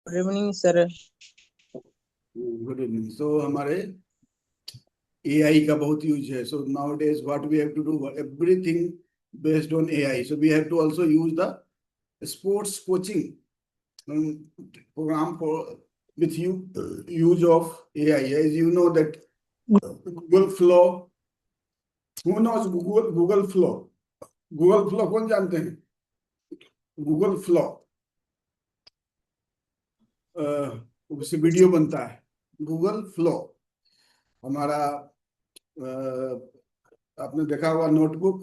Good evening sir. Good evening. So हमारे AI का बहुत यूज है। So nowadays what we have to do everything based on AI. So we have to also use the sports coaching program for with you use of AI. As you know that Google Flow, who knows Google Flow? Google Flow कौन जानते हैं? Google flow उससे video बनता है। Google flow हमारा आपने देखा होगा notebook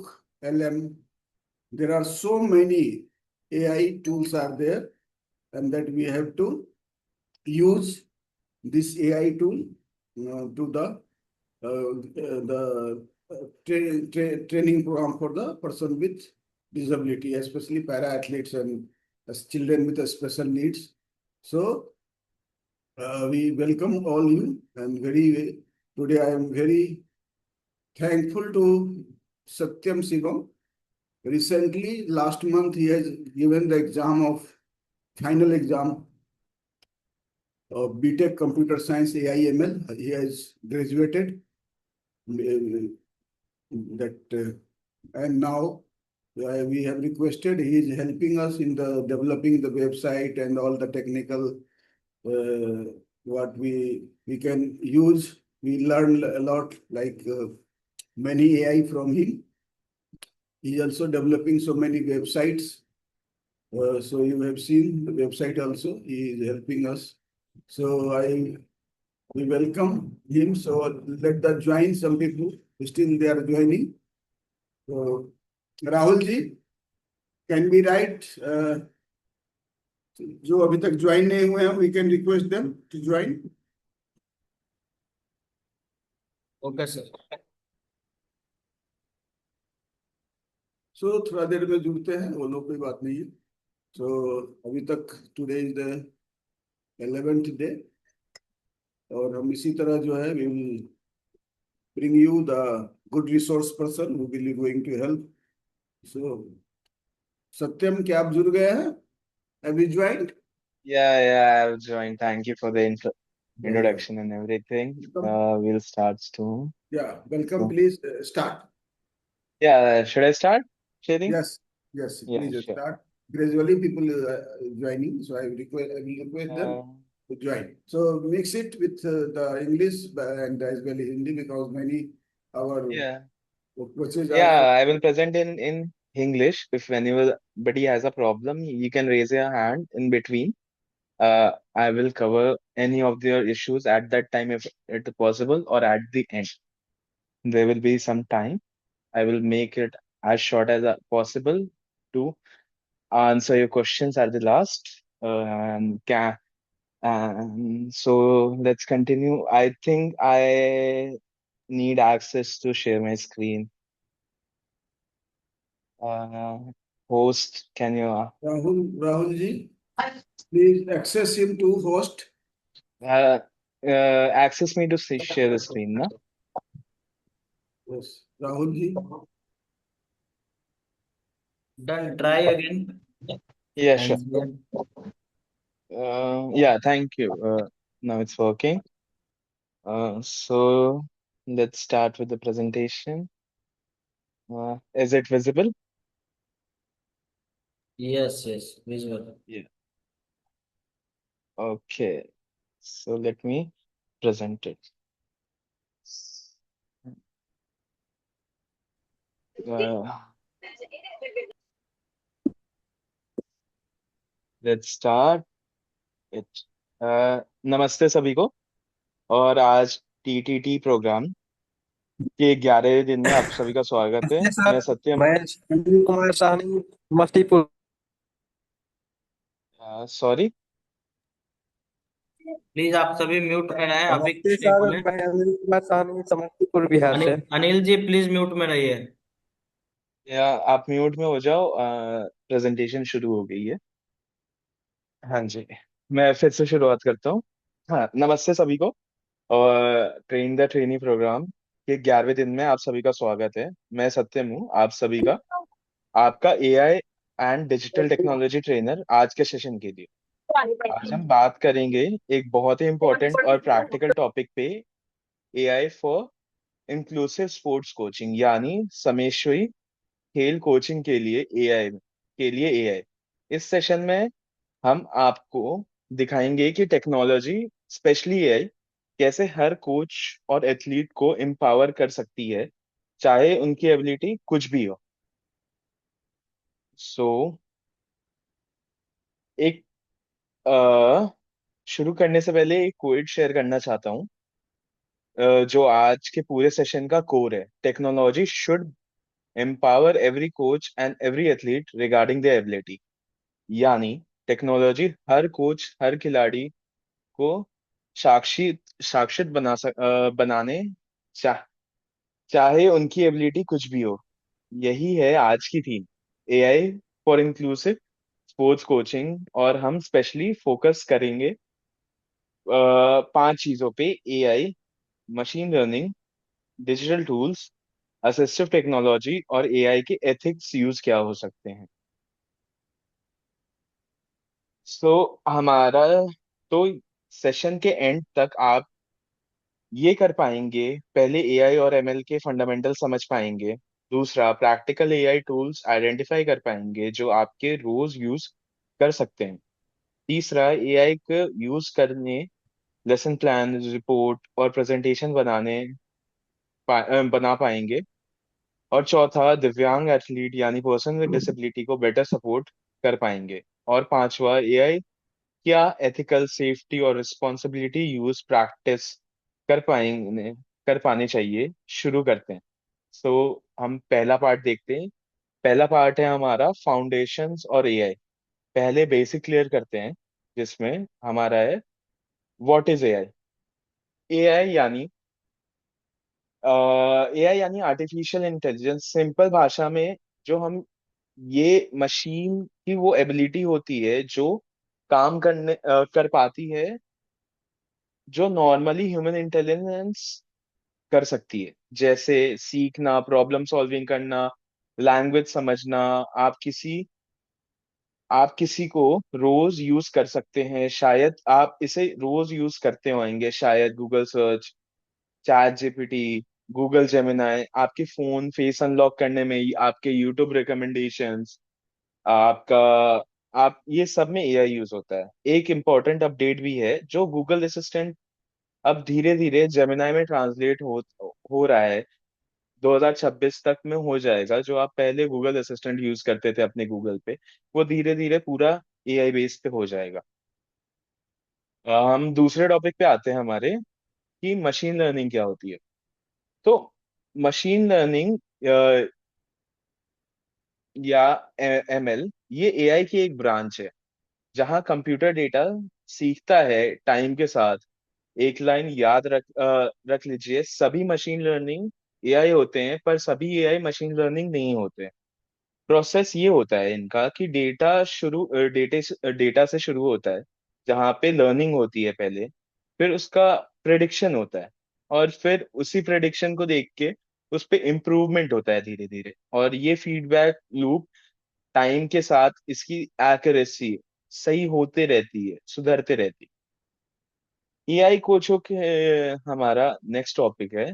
LM. There are so many AI tools are there, and that we have to use this AI tool to the training program for the person with disability, especially para athletes and children with special needs. So we welcome all you, and very today I am very thankful to Satyam Shivam. Recently, last month, he has given the exam of final exam of BTech Computer Science AI/ML. He has graduated. That and now we have requested. He is helping us in the developing the website and all the technical what we can use. We learn a lot, like many AI from him. He is also developing so many websites. So you have seen the website also. He is helping us. So we welcome him. So let the join some people. Still they are joining. So Rahul ji, can we write? जो अभी तक join नहीं हुए हैं, we can request them to join. Okay sir. So थोड़ा देर में जुड़ते हैं वो लोग, कोई बात नहीं है. So अभी तक today is the 11th day और हम इसी तरह जो है we will bring you the good resource person who will be going to help. So सत्यम, क्या आप जुड़ गए हैं? Have you joined? Yeah, I've joined. Thank you for the Yeah. introduction and everything. Welcome. We'll start soon. Yeah, welcome. So, Please start. yeah, should I start sharing? Yes, yes, Yeah, please sure. start. Gradually, people joining, so I will request them Uh, to join. So mix it with the English and as well as Hindi, because many our yeah, coaches are yeah, from. I will present in English. If anybody has a problem, you can raise your hand in between. I will cover any of their issues at that time if it is possible, or at the end. There will be some time. I will make it as short as possible to answer your questions at the last. And so let's continue. I think I need access to share my screen. Uh, Host, can you Rahul ji, please access him to host. uh, access me to share the screen, na? Yes, Rahul ji. Done, try again. Yeah, sure. Yeah, thank you. Now it's working. So let's start with the presentation. Is it visible? Yes yes visual. Yeah. Okay. So let me present it. Uh, let's start it. नमस्ते सभी को। और आज TTT programme के 11वें दिन में आप सभी का स्वागत है। नमस्ते मैं सर, सत्यम। मैं अनिल कुमार साहनी, समस्तीपुर। सॉरी, प्लीज आप सभी म्यूट में रहें, अभी नमस्ते कुछ नहीं सर, बोले। मैं अनिल कुमार साहनी, समस्तीपुर बिहार से। अनिल जी प्लीज म्यूट में रहिए। या आप म्यूट में हो जाओ। प्रेजेंटेशन शुरू हो गई है। हाँ जी, मैं फिर से शुरुआत करता हूँ। हाँ, नमस्ते सभी को। और ट्रेन द ट्रेनी प्रोग्राम के 11वें दिन में आप सभी का स्वागत है। मैं सत्यम हूँ, आप सभी का आपका AI and digital technology trainer आज के सेशन के लिए। आज हम बात करेंगे एक बहुत ही इम्पोर्टेंट और प्रैक्टिकल टॉपिक पे, AI for inclusive sports coaching, यानी समेशवी खेल कोचिंग के लिए एआई। इस सेशन में हम आपको दिखाएंगे कि टेक्नोलॉजी, स्पेशली एआई, कैसे हर कोच और एथलीट को एम्पावर कर सकती है, चाहे उनकी एबिलिटी कुछ भी हो। सो एक अ, शुरू करने से पहले एक कोट शेयर करना चाहता हूँ, जो आज के पूरे सेशन का कोर है। Technology should empower every coach and every athlete regarding their ability. यानी टेक्नोलॉजी हर कोच, हर खिलाड़ी को साक्षी साक्षित बनाने चाह चाहे उनकी एबिलिटी कुछ भी हो। यही है आज की theme, AI for inclusive sports coaching. और हम स्पेशली फोकस करेंगे 5 चीजों पे: AI, machine learning, digital tools, assistive technology और एआई के एथिक्स यूज क्या हो सकते हैं। सो हमारा तो सेशन के एंड तक आप ये कर पाएंगे: पहले एआई और एमएल के फंडामेंटल समझ पाएंगे, दूसरा प्रैक्टिकल एआई टूल्स आइडेंटिफाई कर पाएंगे जो आपके रोज यूज कर सकते हैं, तीसरा एआई को यूज करने लेसन प्लान, रिपोर्ट और प्रेजेंटेशन बना पाएंगे, और चौथा दिव्यांग एथलीट यानी पर्सन विद डिसेबिलिटी को बेटर सपोर्ट कर पाएंगे, और पांचवा एआई क्या एथिकल, सेफ्टी और रिस्पॉन्सिबिलिटी यूज प्रैक्टिस कर पाएंगे कर पाने चाहिए। शुरू करते हैं। सो हम पहला पार्ट देखते हैं। पहला पार्ट है हमारा फाउंडेशंस और एआई। पहले बेसिक क्लियर करते हैं, जिसमें हमारा है व्हाट इज एआई। एआई यानी एआई यानी आर्टिफिशियल इंटेलिजेंस। सिंपल भाषा में, जो हम ये मशीन की वो एबिलिटी होती है जो कर पाती है, जो नॉर्मली ह्यूमन इंटेलिजेंस कर सकती है, जैसे सीखना, प्रॉब्लम सॉल्विंग करना, लैंग्वेज समझना। आप किसी आप किसी को रोज यूज कर सकते हैं, शायद आप इसे रोज यूज करते होंगे, शायद Google search, chat GPT, Google Gemini, आपके फोन फेस अनलॉक करने में, आपके यूट्यूब रिकमेंडेशंस, आपका आप ये सब में एआई यूज होता है। एक इम्पोर्टेंट अपडेट भी है, जो गूगल असिस्टेंट अब धीरे धीरे जेमिनाई में ट्रांसलेट हो रहा है। 2026 तक में हो जाएगा। जो आप पहले गूगल असिस्टेंट यूज करते थे अपने गूगल पे, वो धीरे धीरे पूरा एआई बेस पे हो जाएगा। हम दूसरे टॉपिक पे आते हैं हमारे, कि मशीन लर्निंग क्या होती है। तो मशीन लर्निंग या एमएल, ये एआई की एक ब्रांच है, जहां कंप्यूटर डेटा सीखता है टाइम के साथ। एक लाइन याद रख लीजिए, सभी मशीन लर्निंग एआई होते हैं, पर सभी एआई मशीन लर्निंग नहीं होते। प्रोसेस ये होता है इनका कि डेटा से शुरू होता है, जहाँ पे लर्निंग होती है पहले, फिर उसका प्रेडिक्शन होता है, और फिर उसी प्रेडिक्शन को देख के उस पे इम्प्रूवमेंट होता है धीरे धीरे, और ये फीडबैक लूप टाइम के साथ इसकी एक्यूरेसी सही होते रहती है, सुधरते रहती है। एआई कोचों के हमारा नेक्स्ट टॉपिक है,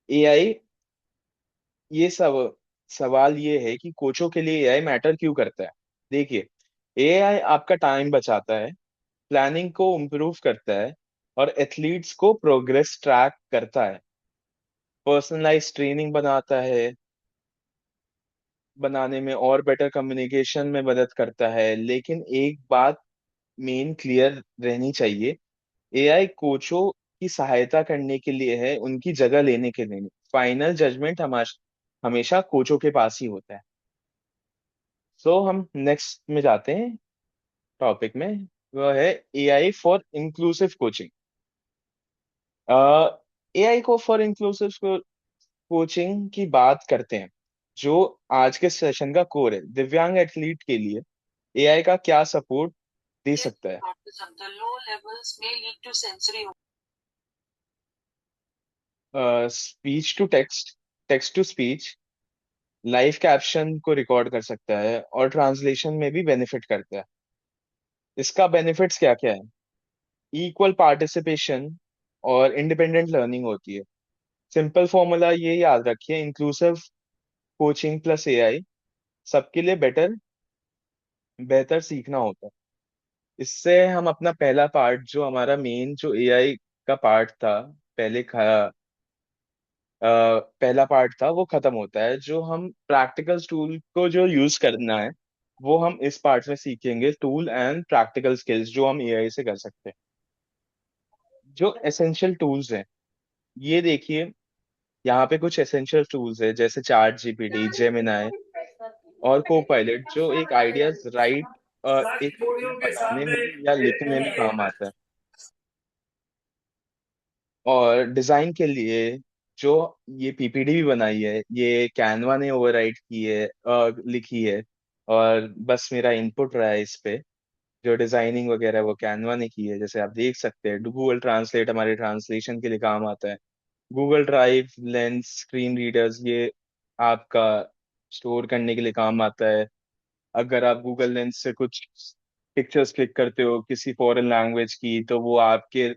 एआई। ये सब सवाल ये है कि कोचों के लिए एआई मैटर क्यों करता है। देखिए, एआई आपका टाइम बचाता है, प्लानिंग को इम्प्रूव करता है, और एथलीट्स को प्रोग्रेस ट्रैक करता है, पर्सनलाइज ट्रेनिंग बनाने में और बेटर कम्युनिकेशन में मदद करता है। लेकिन एक बात मेन क्लियर रहनी चाहिए, एआई कोचों की सहायता करने के लिए है, उनकी जगह लेने के लिए नहीं। फाइनल जजमेंट हमेशा कोचों के पास ही होता है। सो हम नेक्स्ट में जाते हैं टॉपिक में, वह है AI for inclusive coaching. AI को फॉर इंक्लूसिव कोचिंग की बात करते हैं, जो आज के सेशन का कोर है। दिव्यांग एथलीट के लिए एआई का क्या सपोर्ट दे सकता है। Speech to text, text to speech, live caption को रिकॉर्ड कर सकता है और ट्रांसलेशन में भी बेनिफिट करता है। इसका बेनिफिट्स क्या क्या है? इक्वल पार्टिसिपेशन और इंडिपेंडेंट लर्निंग होती है। सिंपल फॉर्मूला ये याद रखिए, इंक्लूसिव कोचिंग प्लस एआई सबके लिए बेहतर सीखना होता है। इससे हम अपना पहला पार्ट, जो हमारा मेन जो एआई का पार्ट था, पहले पहला पार्ट था, वो खत्म होता है। जो हम प्रैक्टिकल टूल को जो यूज करना है, वो हम इस पार्ट में सीखेंगे, टूल एंड प्रैक्टिकल स्किल्स जो हम एआई से कर सकते हैं। जो एसेंशियल टूल्स हैं, ये देखिए, यहाँ पे कुछ एसेंशियल टूल्स है जैसे चैट जीपीटी, जेमिनाई और कोपायलट, जो एक आइडियाज एक आइडिया बनाने में या लिखने में काम आता है। और डिजाइन के लिए जो ये पीपीटी भी बनाई है, ये कैनवा ने ओवरराइट की है, लिखी है, और बस मेरा इनपुट रहा है इस पे। जो डिजाइनिंग वगैरह है, वो कैनवा ने की है। जैसे आप देख सकते हैं, गूगल ट्रांसलेट हमारे ट्रांसलेशन के लिए काम आता है। Google drive, lens, screen readers, ये आपका स्टोर करने के लिए काम आता है। अगर आप गूगल लेंस से कुछ पिक्चर्स क्लिक करते हो किसी फॉरेन लैंग्वेज की, तो वो आपके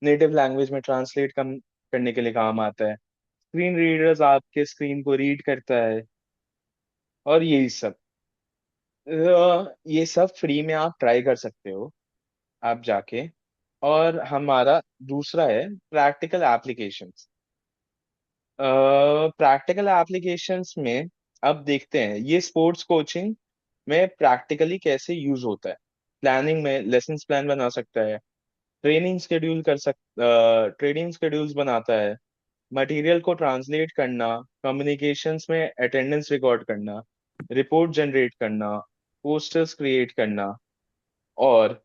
नेटिव लैंग्वेज में ट्रांसलेट करने के लिए काम आता है। स्क्रीन रीडर्स आपके स्क्रीन को रीड करता है। और यही सब, ये सब फ्री में आप ट्राई कर सकते हो, आप जाके। और हमारा दूसरा है प्रैक्टिकल एप्लीकेशंस। प्रैक्टिकल एप्लीकेशंस में अब देखते हैं ये स्पोर्ट्स कोचिंग में प्रैक्टिकली कैसे यूज होता है। प्लानिंग में लेसन्स प्लान बना सकता है, ट्रेनिंग शेड्यूल्स बनाता है, मटेरियल को ट्रांसलेट करना, कम्युनिकेशंस में अटेंडेंस रिकॉर्ड करना, रिपोर्ट जनरेट करना, पोस्टर्स क्रिएट करना, और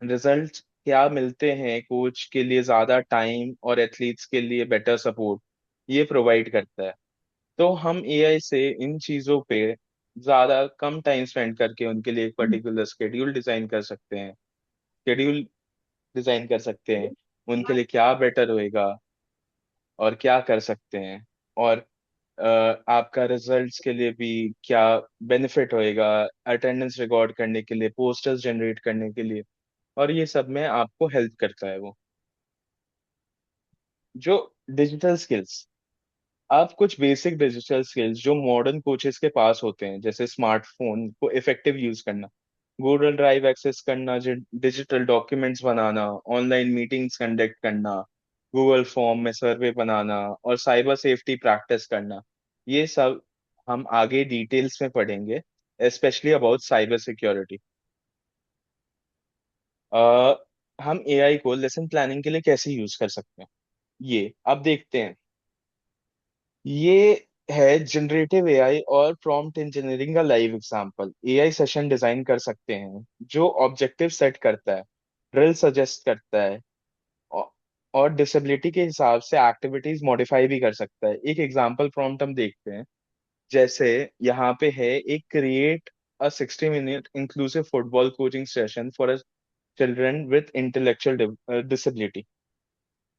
रिजल्ट क्या मिलते हैं, कोच के लिए ज्यादा टाइम और एथलीट्स के लिए बेटर सपोर्ट, ये प्रोवाइड करता है। तो हम एआई से इन चीजों पे ज्यादा कम टाइम स्पेंड करके उनके लिए एक पर्टिकुलर शेड्यूल डिजाइन कर सकते हैं। उनके लिए क्या बेटर होएगा और क्या कर सकते हैं, और आपका रिजल्ट्स के लिए भी क्या बेनिफिट होएगा, अटेंडेंस रिकॉर्ड करने के लिए, पोस्टर्स जनरेट करने के लिए, और ये सब में आपको हेल्प करता है वो। जो डिजिटल स्किल्स, अब कुछ बेसिक डिजिटल स्किल्स जो मॉडर्न कोचेस के पास होते हैं, जैसे स्मार्टफोन को इफेक्टिव यूज करना, गूगल ड्राइव एक्सेस करना, डिजिटल डॉक्यूमेंट्स बनाना, ऑनलाइन मीटिंग्स कंडक्ट करना, गूगल फॉर्म में सर्वे बनाना, और साइबर सेफ्टी प्रैक्टिस करना, ये सब हम आगे डिटेल्स में पढ़ेंगे, स्पेशली अबाउट साइबर सिक्योरिटी। हम एआई को लेसन प्लानिंग के लिए कैसे यूज कर सकते हैं, ये अब देखते हैं। ये है जनरेटिव एआई और प्रॉम्प्ट इंजीनियरिंग का live example. AI session design कर सकते हैं जो ऑब्जेक्टिव सेट करता है, ड्रिल सजेस्ट करता है, औ- और डिसेबिलिटी के हिसाब से एक्टिविटीज मॉडिफाई भी कर सकता है। एक एग्जांपल प्रॉम्प्ट हम देखते हैं। जैसे यहाँ पे है, एक create a 60 minute inclusive football coaching session for children with intellectual disability,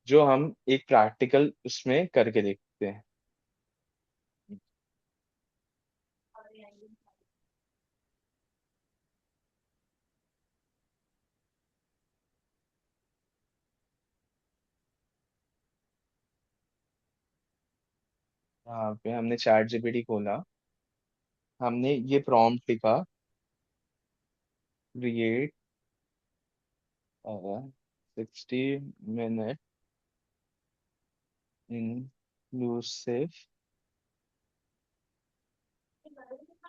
जो हम एक प्रैक्टिकल उसमें करके देखते हैं। यहाँ पे हमने चैट जीपीटी खोला, हमने ये प्रॉम्प्ट लिखा, create 60 minute inclusive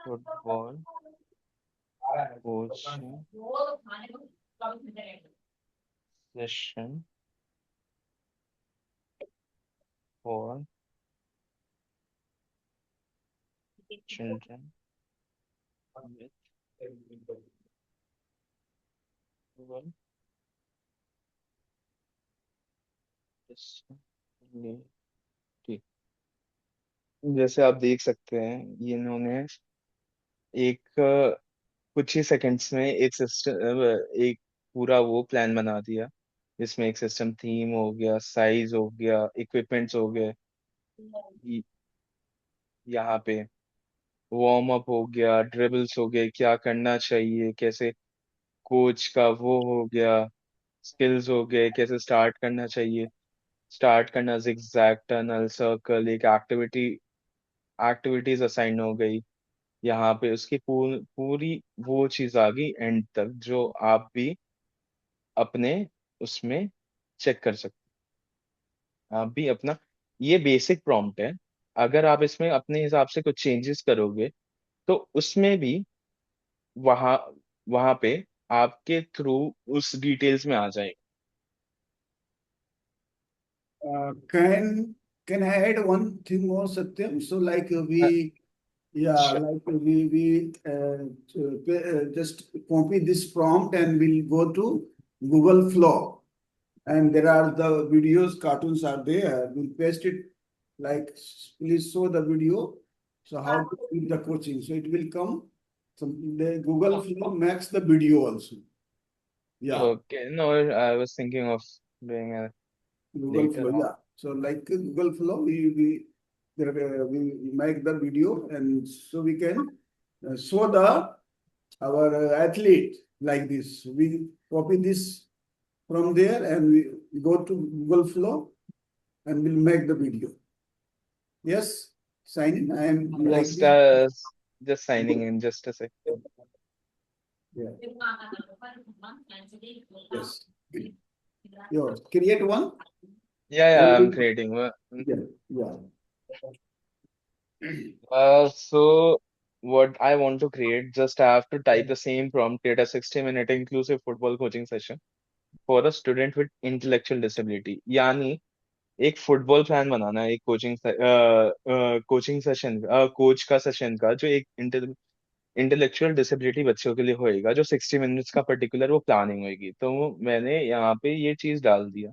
football coaching session for children with disability. जैसे आप देख सकते हैं, ये इन्होंने एक कुछ ही सेकंड्स में एक सिस्टम, एक पूरा वो प्लान बना दिया, जिसमें एक सिस्टम थीम हो गया, साइज हो गया, इक्विपमेंट्स हो गए, यहाँ पे वार्म अप हो गया, ड्रिबल्स हो गए, क्या करना चाहिए, कैसे कोच का वो हो गया, स्किल्स हो गए, कैसे स्टार्ट करना चाहिए, स्टार्ट करना जिगजैग, टनल, सर्कल, एक एक्टिविटीज असाइन हो गई। यहाँ पे उसकी पूरी वो चीज आ गई एंड तक, जो आप भी अपने उसमें चेक कर सकते हैं। आप भी अपना, ये बेसिक प्रॉम्प्ट है। अगर आप इसमें अपने हिसाब से कुछ चेंजेस करोगे तो उसमें भी वहाँ वहाँ पे आपके थ्रू उस डिटेल्स में आ जाएगा। Can I add one thing more, Satyam? So like Uh, yeah, sure. like we just copy this prompt and we'll go to Google Flow. And there are the videos, cartoons are there. We'll paste it like, please show the video. So how to do the coaching. So it will come. So the Google Flow makes the video also. Yeah, Okay, no, I was thinking of doing a Google later Flow. on. Yeah. So like Google Flow, we make the video and so we can show our athlete like this. We copy this from there and we go to Google Flow and we'll make the video. Yes, sign in. I am like Just this. uh, just signing in just a sec. Yeah. Yes. Yours. Create one. Yeah, I'm And creating one. yeah, yeah. So what I want to create, just I have to type the same prompt, create a 60-minute inclusive football coaching session for a student with intellectual disability. यानी एक football plan बनाना है, एक coaching session, coach का session का, जो एक intellectual disability बच्चों के लिए होएगा, जो 60 मिनट्स का पर्टिकुलर वो प्लानिंग होएगी। तो मैंने यहाँ पे ये चीज डाल दिया।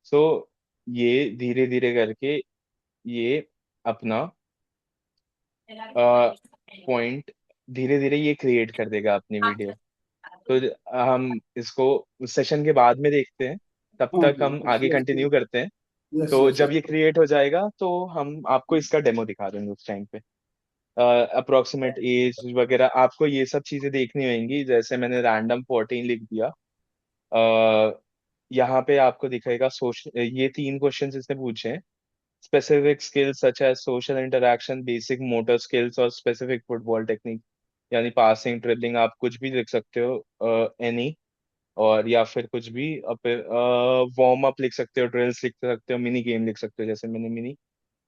सो ये धीरे धीरे करके ये अपना पॉइंट धीरे धीरे ये क्रिएट कर देगा अपनी वीडियो। तो हम इसको सेशन के बाद में देखते हैं, तब Oh, तक हम yes, आगे yes, कंटिन्यू करते हैं। yes, तो yes, जब yes. ये क्रिएट हो जाएगा तो हम आपको इसका डेमो दिखा देंगे उस टाइम पे। अप्रोक्सीमेट एज वगैरह आपको ये सब चीजें देखनी होंगी। जैसे मैंने रैंडम 14 लिख दिया। यहाँ पे आपको दिखेगा सोशल, ये 3 क्वेश्चंस इसने पूछे हैं। Specific skills such as social interaction, basic motor skills और स्पेसिफिक फुटबॉल टेक्निक, यानी पासिंग, ड्रिबलिंग, आप कुछ भी लिख सकते हो एनी। और या फिर कुछ भी वार्म अप लिख सकते हो, ड्रिल्स लिख सकते हो, मिनी गेम लिख सकते हो, जैसे मैंने मिनी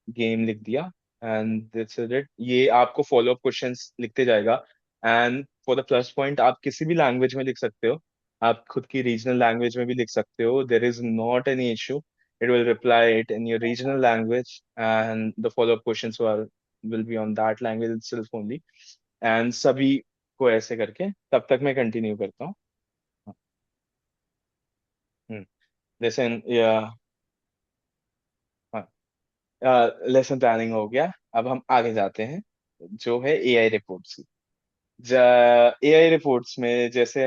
गेम लिख दिया। And this is it. ये आपको फॉलो अप क्वेश्चंस लिखते जाएगा। And for the plus point, आप किसी भी लैंग्वेज में लिख सकते हो, आप खुद की रीजनल लैंग्वेज में भी लिख सकते हो, there is not any issue. It will reply it in your regional language and the follow up questions will be on that language itself only. And सभी को ऐसे करके तब तक मैं कंटिन्यू करता हूँ। लेसन या लेसन प्लानिंग हो गया। अब हम आगे जाते हैं, जो है एआई रिपोर्ट्स की। एआई रिपोर्ट्स में जैसे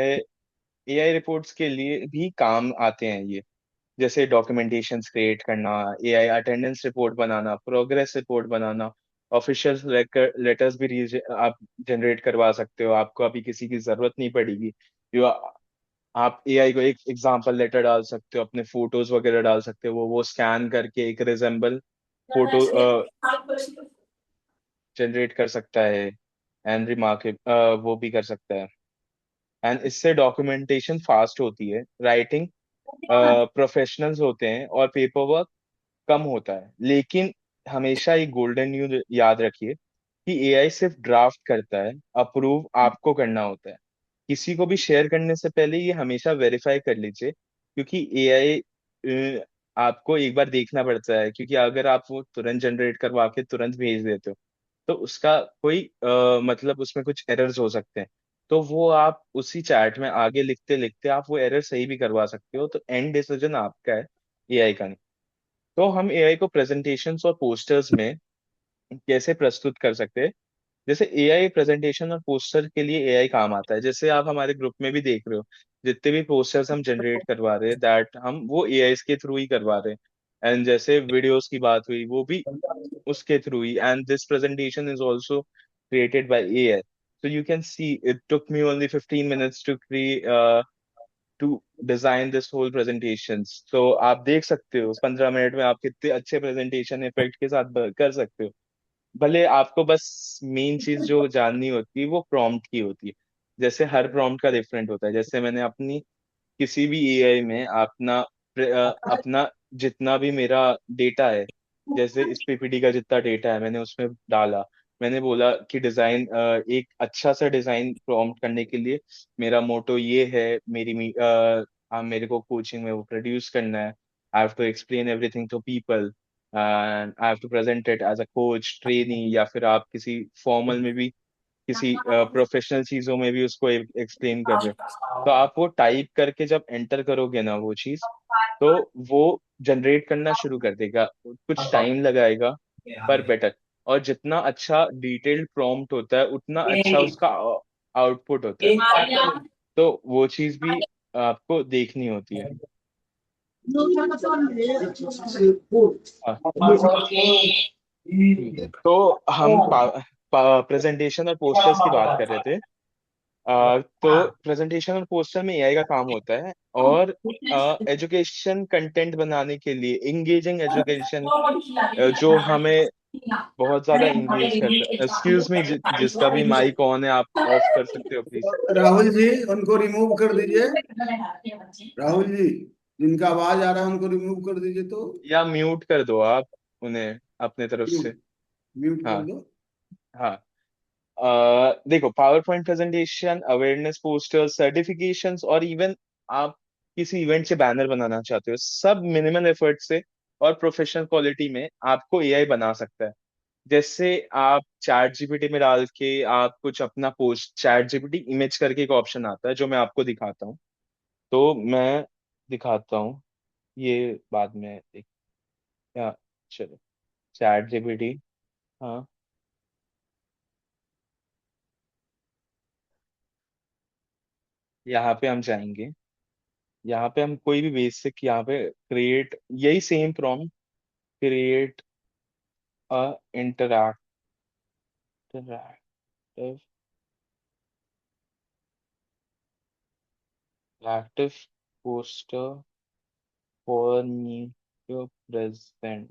एआई रिपोर्ट्स के लिए भी काम आते हैं ये, जैसे डॉक्यूमेंटेशंस क्रिएट करना, एआई अटेंडेंस रिपोर्ट बनाना, प्रोग्रेस रिपोर्ट बनाना, ऑफिशियल लेटर्स भी आप जनरेट करवा सकते हो। आपको अभी किसी की जरूरत नहीं पड़ेगी। जो आप एआई को एक एग्जांपल लेटर डाल सकते हो, अपने फोटोज वगैरह डाल सकते हो, वो स्कैन करके एक रिजेंबल फोटो जनरेट कर सकता है। एंड रिमार्क वो भी कर सकता है। एंड इससे डॉक्यूमेंटेशन फास्ट होती है, राइटिंग प्रोफेशनल्स होते हैं और पेपर वर्क कम होता है। लेकिन हमेशा एक गोल्डन न्यूज याद रखिए कि एआई सिर्फ ड्राफ्ट करता है, अप्रूव आपको करना होता है। किसी को भी शेयर करने से पहले ये हमेशा वेरीफाई कर लीजिए, क्योंकि एआई आपको एक बार देखना पड़ता है, क्योंकि अगर आप वो तुरंत जनरेट करवा के तुरंत भेज देते हो तो उसका कोई मतलब उसमें कुछ एरर्स हो सकते हैं। तो वो आप उसी चैट में आगे लिखते लिखते आप वो एरर सही भी करवा सकते हो। तो एंड डिसीजन आपका है, एआई का नहीं। तो हम एआई को प्रेजेंटेशंस और पोस्टर्स में कैसे प्रस्तुत कर सकते हैं। जैसे एआई प्रेजेंटेशन और पोस्टर के लिए एआई काम आता है। जैसे आप हमारे ग्रुप में भी देख रहे हो, जितने भी पोस्टर्स हम जनरेट करवा रहे हैं, दैट हम वो एआई के थ्रू ही करवा रहे हैं। एंड जैसे वीडियोस की बात हुई, वो भी उसके through he. And this presentation is also created by AI. So you can see it took me only 15 minutes to create to design this whole presentations. तो आप देख सकते हो 15 मिनट में आप कितने अच्छे प्रेजेंटेशन इफेक्ट के साथ कर सकते हो। भले आपको बस मेन चीज जो जाननी होती है वो प्रॉम्प्ट की होती है। जैसे हर प्रॉम्प्ट का डिफरेंट होता है। जैसे मैंने अपनी किसी भी एआई में अपना जितना भी मेरा डेटा है, जैसे इस पीपीटी का जितना डेटा है मैंने उसमें डाला। मैंने बोला कि डिजाइन एक अच्छा सा डिजाइन प्रॉम्प्ट करने के लिए मेरा मोटो ये है, मेरे को कोचिंग में वो प्रोड्यूस करना है। I have to explain everything to people and I have to present it as a coach trainee, या फिर आप किसी फॉर्मल में भी किसी प्रोफेशनल चीजों में भी उसको एक्सप्लेन कर रहे हो। तो आप वो टाइप करके जब एंटर करोगे ना वो चीज, तो वो जनरेट करना शुरू कर देगा। कुछ टाइम लगाएगा पर बेटर। और जितना अच्छा डिटेल्ड प्रॉम्प्ट होता है उतना अच्छा उसका आउटपुट होता है। तो वो चीज भी आपको देखनी होती है। हाँ। तो हम प्रेजेंटेशन और पोस्टर्स की बात कर रहे थे। तो प्रेजेंटेशन और पोस्टर में एआई का काम होता है। और एजुकेशन कंटेंट बनाने के लिए इंगेजिंग एजुकेशन जो हमें बहुत ज्यादा इंगेज करता है। एक्सक्यूज मी, जिसका भी माइक ऑन है आप ऑफ कर सकते हो प्लीज। राहुल जी, उनको रिमूव कर दीजिए। राहुल जी, जिनका आवाज आ रहा है उनको रिमूव कर दीजिए तो। या म्यूट कर दो आप उन्हें अपने तरफ से। म्यूट कर हाँ। दो। हाँ। देखो, power point presentation, awareness poster, certifications, और इवन आप किसी इवेंट से बैनर बनाना चाहते हो, सब मिनिमल एफर्ट से और प्रोफेशनल क्वालिटी में आपको एआई बना सकता है। जैसे आप चैट जीपीटी में डाल के आप कुछ अपना पोस्ट, चैट जीपीटी इमेज करके एक ऑप्शन आता है जो मैं आपको दिखाता हूँ। तो मैं दिखाता हूँ ये बाद में या चलो चैट जीपीटी। हाँ। यहाँ पे हम जाएंगे। यहाँ पे हम कोई भी बेसिक यहाँ पे क्रिएट, यही same prompt, create a interactive active poster for me to present.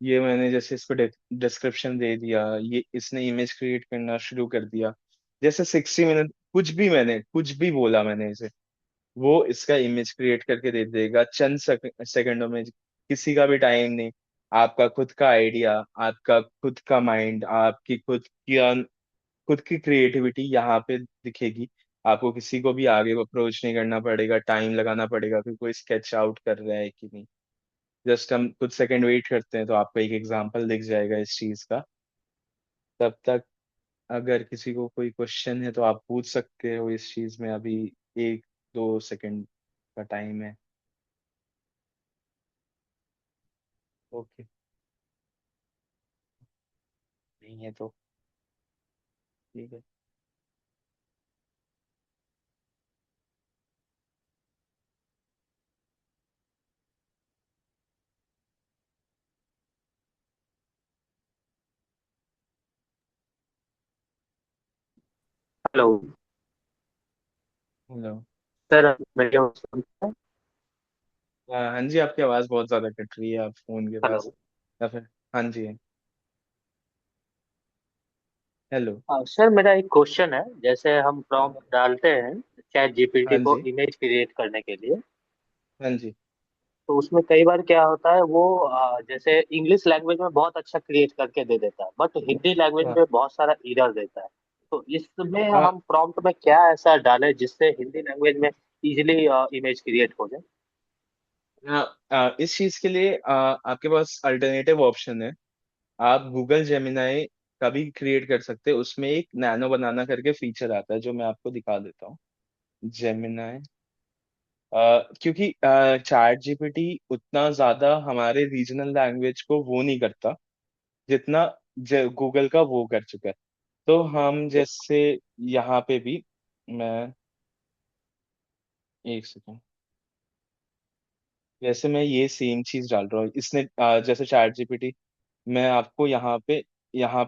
ये मैंने जैसे इसको डिस्क्रिप्शन दे दिया, ये इसने इमेज क्रिएट करना शुरू कर दिया। जैसे 60 मिनट कुछ भी मैंने कुछ भी बोला मैंने इसे, वो इसका इमेज क्रिएट करके दे देगा चंद सेकंडों में। किसी का भी टाइम नहीं। आपका खुद का आइडिया, आपका खुद का माइंड, आपकी खुद की क्रिएटिविटी यहाँ पे दिखेगी। आपको किसी को भी आगे अप्रोच नहीं करना पड़ेगा, टाइम लगाना पड़ेगा कि कोई स्केच आउट कर रहा है कि नहीं। जस्ट हम कुछ सेकंड वेट करते हैं तो आपको एक एग्जांपल दिख जाएगा इस चीज का। तब तक अगर किसी को कोई क्वेश्चन है तो आप पूछ सकते हो इस चीज में। अभी 1-2 सेकंड का टाइम है। ओके। नहीं है तो ठीक है। Hello hello. सर, मेरी आवाज़ सुनते हैं? हाँ जी, आपकी आवाज बहुत ज्यादा कट रही है, आप फोन के पास हेलो। या फिर। हाँ जी। हेलो। सर, मेरा एक क्वेश्चन है। जैसे हम प्रॉम्प्ट डालते हैं चैट हाँ जीपीटी को जी। इमेज क्रिएट करने के लिए, हाँ जी। तो उसमें कई बार क्या होता है वो जैसे इंग्लिश लैंग्वेज में बहुत अच्छा क्रिएट करके दे देता है, बट हिंदी लैंग्वेज हाँ। में बहुत सारा एरर देता है। तो इसमें हाँ। हम प्रॉम्प्ट में क्या ऐसा डालें जिससे हिंदी लैंग्वेज में इजीली इमेज क्रिएट हो जाए? इस चीज के लिए आपके पास अल्टरनेटिव ऑप्शन है। आप गूगल जेमिनाई का भी क्रिएट कर सकते हैं। उसमें एक नैनो बनाना करके फीचर आता है जो मैं आपको दिखा देता हूँ। जेमिनाई, क्योंकि चैट जीपीटी उतना ज्यादा हमारे रीजनल लैंग्वेज को वो नहीं करता जितना गूगल का वो कर चुका है। तो हम जैसे यहाँ पे भी, मैं एक सेकंड, जैसे मैं ये सेम चीज डाल रहा हूँ, इसने जैसे चैट जीपीटी मैं आपको यहाँ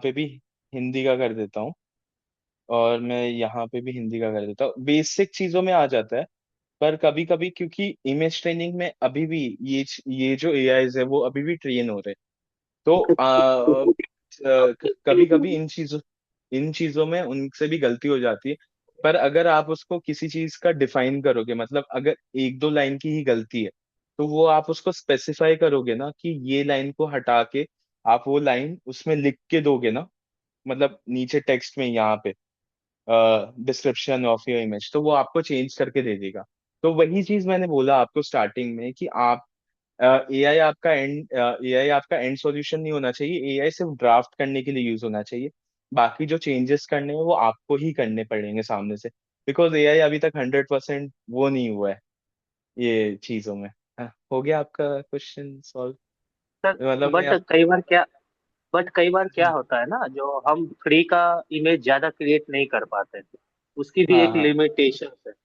पे भी हिंदी का कर देता हूँ, और मैं यहाँ पे भी हिंदी का कर देता हूँ। बेसिक चीजों में आ जाता है, पर कभी कभी क्योंकि इमेज ट्रेनिंग में अभी भी ये जो एआईज है वो अभी भी ट्रेन हो रहे हैं, तो कभी कभी इन चीजों में उनसे भी गलती हो जाती है। पर अगर आप उसको किसी चीज का डिफाइन करोगे, मतलब अगर एक दो लाइन की ही गलती है, तो वो आप उसको स्पेसिफाई करोगे ना कि ये लाइन को हटा के आप वो लाइन उसमें लिख के दोगे ना, मतलब नीचे टेक्स्ट में यहाँ पे डिस्क्रिप्शन ऑफ योर इमेज, तो वो आपको चेंज करके दे देगा। तो वही चीज मैंने बोला आपको स्टार्टिंग में कि आप एआई आपका एंड सॉल्यूशन नहीं होना चाहिए। एआई सिर्फ ड्राफ्ट करने के लिए यूज होना चाहिए। बाकी जो चेंजेस करने हैं वो आपको ही करने पड़ेंगे सामने से, बिकॉज एआई अभी तक 100% वो नहीं हुआ है ये चीजों में। हाँ, हो गया आपका क्वेश्चन सॉल्व? सर मतलब बट मैं कई बार क्या होता है ना, जो हम फ्री का इमेज ज्यादा क्रिएट नहीं कर पाते, उसकी भी हाँ एक हाँ लिमिटेशन है। हाँ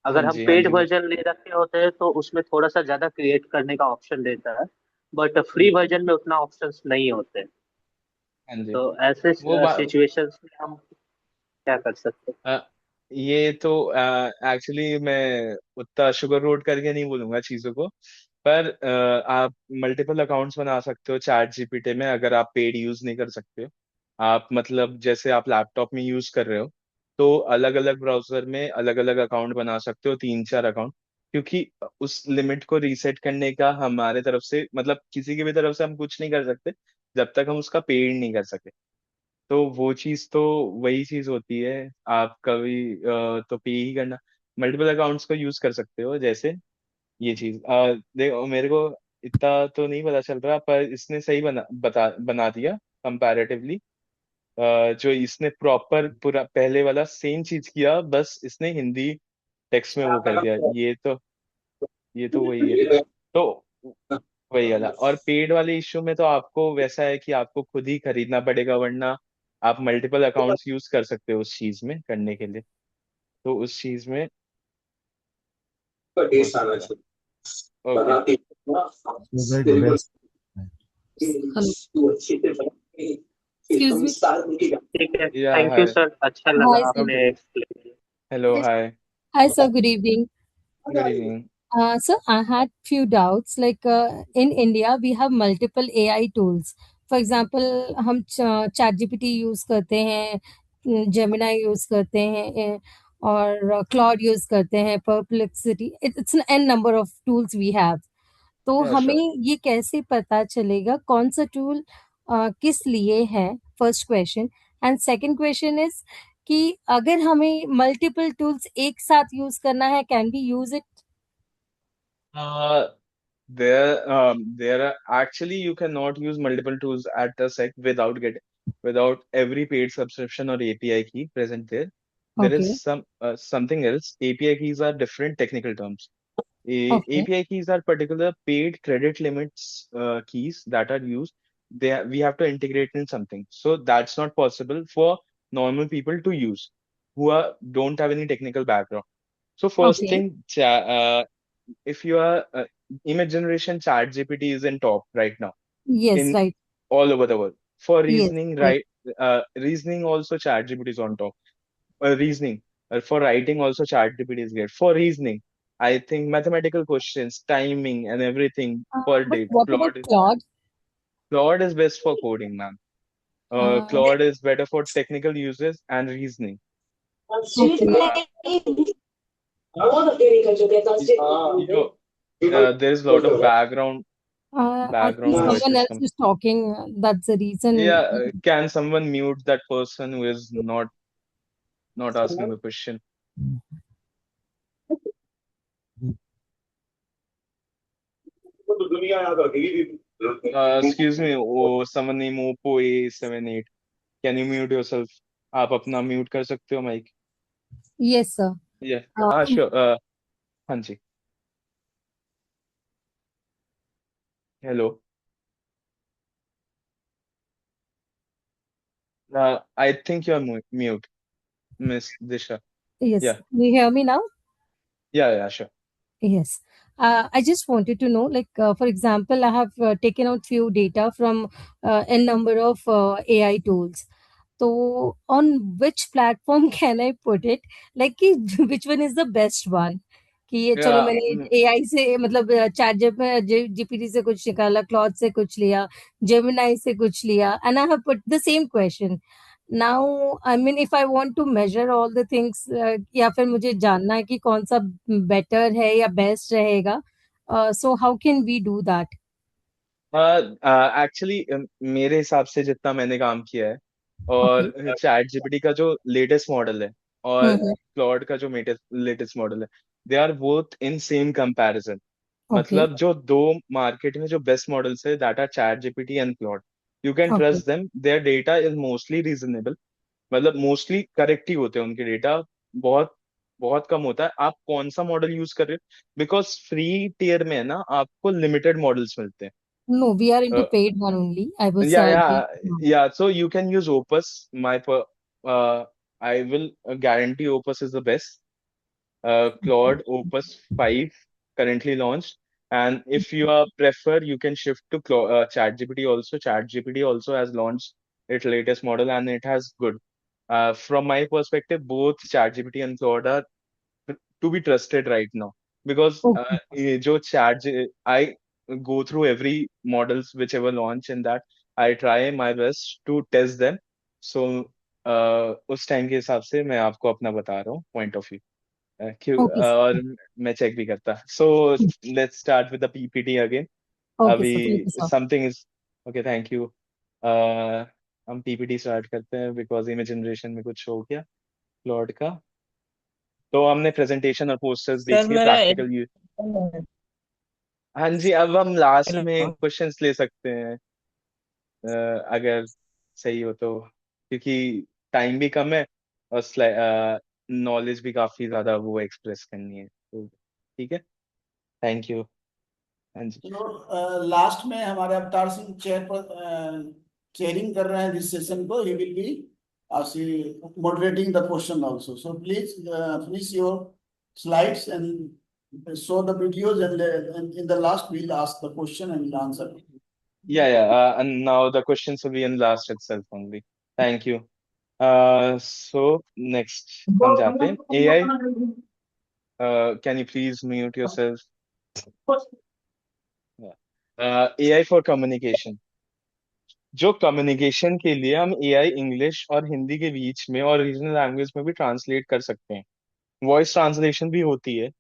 अगर हम जी हाँ पेड जी वर्जन ले रखे होते हैं तो उसमें थोड़ा सा ज्यादा क्रिएट करने का ऑप्शन देता है, बट फ्री हम्म, वर्जन में उतना ऑप्शंस नहीं होते। हाँ जी। तो ऐसे वो सिचुएशंस में हम क्या कर सकते अ, ये तो एक्चुअली मैं उतना शुगर रोड करके नहीं बोलूंगा चीजों को, पर आप मल्टीपल अकाउंट्स बना सकते हो चैट जीपीटी में अगर आप पेड यूज नहीं कर सकते हो। आप मतलब जैसे आप लैपटॉप में यूज कर रहे हो, तो अलग अलग ब्राउजर में अलग अलग अकाउंट बना सकते हो, 3 4 अकाउंट। क्योंकि उस लिमिट को रीसेट करने का हमारे तरफ से, मतलब किसी की भी तरफ से हम कुछ नहीं कर सकते जब तक हम उसका पेड नहीं कर सके। तो वो चीज तो वही चीज होती है। आप कभी तो पे ही करना, मल्टीपल अकाउंट्स को यूज कर सकते हो। जैसे ये चीज देखो, मेरे को इतना तो नहीं पता चल रहा, पर इसने सही बना दिया कंपैरेटिवली। जो इसने प्रॉपर पूरा पहले वाला सेम चीज किया, बस इसने हिंदी टेक्स्ट में वो कर दिया। ये तो वही है। तो वही वाला, और पेड वाले इश्यू में तो आपको वैसा है कि आपको खुद ही खरीदना पड़ेगा, वरना आप मल्टीपल अकाउंट्स यूज कर सकते हो उस चीज में करने के लिए। तो उस चीज में हो सकता है। Okay. So very the best. Hello. Excuse me. ठीक है, या थैंक यू हाय। सर, अच्छा Hi, लगा sir. आपने explain hello hi. Hi, sir. Good evening. Good evening. Sir, I had few doubts. Like in India, we have multiple AI tools. For example, हम ChatGPT use करते हैं, Gemini use करते हैं, और Claude use करते हैं, Perplexity. It's an n number of tools we have. तो या श्योर। हमें ये कैसे पता चलेगा कौन सा टूल किस लिए है? First question. And second question is कि अगर हमें मल्टीपल टूल्स एक साथ यूज करना है, can we use it? There are actually you cannot use multiple tools at a sec without every paid subscription or API key present there. There is okay, something else. API keys are different technical terms. Okay, API keys are particular paid credit limits keys that are used. We have to integrate in something. So that's not possible for normal people to use who don't have any technical background. So first okay, thing, if you are image generation, chat gpt is in top right now yes, in right, all over the world. For yes, reasoning, right, right, reasoning also chat gpt is on top. Reasoning, for writing also chat gpt is great. For reasoning, I think mathematical questions, timing and everything per but day, what about Claude? Claude is best for coding, man. Claude is better for technical uses and reasoning. ओके, uh, you, there is a lot of I think background someone noises else come. Is talking, that's the reason. Yeah, can someone mute that person who is not asking the question? Excuse me, oh, someone name Oppo A78. Can you mute yourself? आप अपना mute कर सकते हो mic? Yes sir. या हाँ sure. हाँ जी। Hello. I think you are mute, Miss Disha. Yes, या you hear me now? Yeah sure. Yes. I just wanted to know, like, for example, I have taken out few data from a number of AI tools. So, on which platform can I put it? Like, कि which one is the best one? कि ये चलो Yeah, मैंने AI से मतलब chat GPT से कुछ निकाला, क्लॉड से कुछ लिया, जेमिनाई से कुछ लिया, and I have put the same question. Now, I mean, if I want to measure all the things, या फिर मुझे जानना है कि कौन सा बेटर है या बेस्ट रहेगा, so how can we do that? Actually मेरे हिसाब से जितना मैंने काम किया है, Okay. और चैट जीपीटी का जो लेटेस्ट मॉडल है और Mm-hmm. क्लॉड का जो लेटेस्ट मॉडल है, they are both in same comparison. Okay. मतलब जो दो मार्केट में जो बेस्ट मॉडल्स है, that are ChatGPT and Claude. You can Okay. Trust them, their data is mostly reasonable. मतलब मोस्टली करेक्ट ही होते हैं उनके डेटा. बहुत बहुत कम होता है आप कौन सा मॉडल यूज कर रहे हो, बिकॉज फ्री टीयर में है ना, आपको लिमिटेड मॉडल्स मिलते No, we are into हैं. paid one only. I was Yeah, doing. yeah, yeah. So you can use Opus. I will guarantee Opus is the best. Claude Opus 5 currently launched. And if you prefer, you can shift to ChatGPT also. ChatGPT also has launched its latest model and it has good. From my perspective, both ChatGPT and Claude are to be trusted right now, because Okay. ये जो I go through every models whichever launch in that. I try my best to test them. So उस time के हिसाब से मैं आपको अपना बता रहा हूँ पॉइंट ऑफ व्यू. क्यों Okay, और sir. मैं चेक भी करता. So let's start with the PPT again. Okay, अभी sir. Thank you, sir. Something is okay. Thank you. हम पीपीटी स्टार्ट करते हैं बिकॉज इमेज जनरेशन में कुछ हो गया प्लॉट का. तो हमने प्रेजेंटेशन और पोस्टर्स देख सर लिए, मेरा एक प्रैक्टिकल यूज. हाँ जी, अब हम लास्ट में क्वेश्चंस ले सकते हैं, अगर सही हो तो, क्योंकि टाइम भी कम है और नॉलेज भी काफी ज्यादा वो एक्सप्रेस करनी है, तो ठीक है. Thank you. हाँ जी. तो लास्ट में हमारे अवतार सिंह चेयर पर चेयरिंग कर रहे हैं जिस सेशन को. He will be moderating the question also. So please finish your slides and show the videos, and in the last we'll ask the question and we'll answer. Yeah, and now the questions will be in last itself only. Thank you. So next हम जाते हैं AI. Can you please mute yourself? AI for communication. जो communication के लिए हम AI English और हिंदी के बीच में और रीजनल लैंग्वेज में भी ट्रांसलेट कर सकते हैं. वॉइस ट्रांसलेशन भी होती है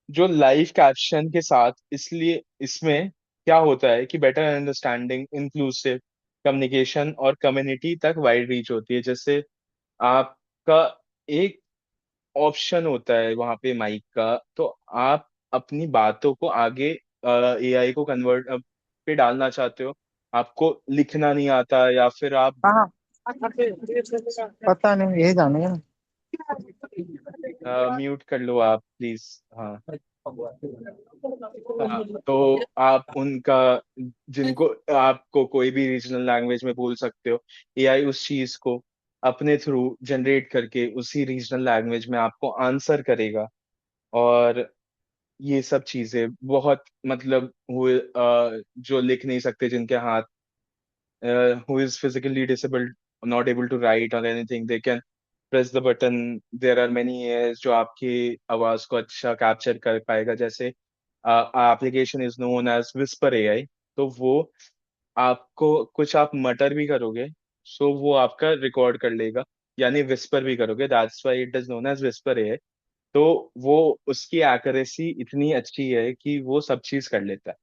जो लाइव कैप्शन के साथ. इसलिए इसमें क्या होता है कि बेटर अंडरस्टैंडिंग, इंक्लूसिव कम्युनिकेशन और कम्युनिटी तक वाइड रीच होती है. जैसे आपका एक ऑप्शन होता है वहां पे माइक का, तो आप अपनी बातों को आगे एआई को कन्वर्ट पे डालना चाहते हो, आपको लिखना नहीं आता, या फिर आप हाँ पता नहीं ये जाने म्यूट कर लो आप प्लीज. हाँ. हाँ, तो आप उनका, जिनको आपको कोई भी रीजनल लैंग्वेज में बोल सकते हो, एआई उस चीज को अपने थ्रू जनरेट करके उसी रीजनल लैंग्वेज में आपको आंसर करेगा. और ये सब चीजें बहुत मतलब हुए, जो लिख नहीं सकते, जिनके हाथ, who is physically disabled, not able to write or anything, they can press the button. There are many AIs जो आपकी आवाज को अच्छा कैप्चर कर पाएगा. जैसे application is known as Whisper AI. तो वो आपको कुछ आप मटर भी करोगे, सो वो आपका रिकॉर्ड कर लेगा. यानी विस्पर भी करोगे, that's why it is known as Whisper AI. तो वो उसकी एक्यूरेसी इतनी अच्छी है कि वो सब चीज कर लेता है.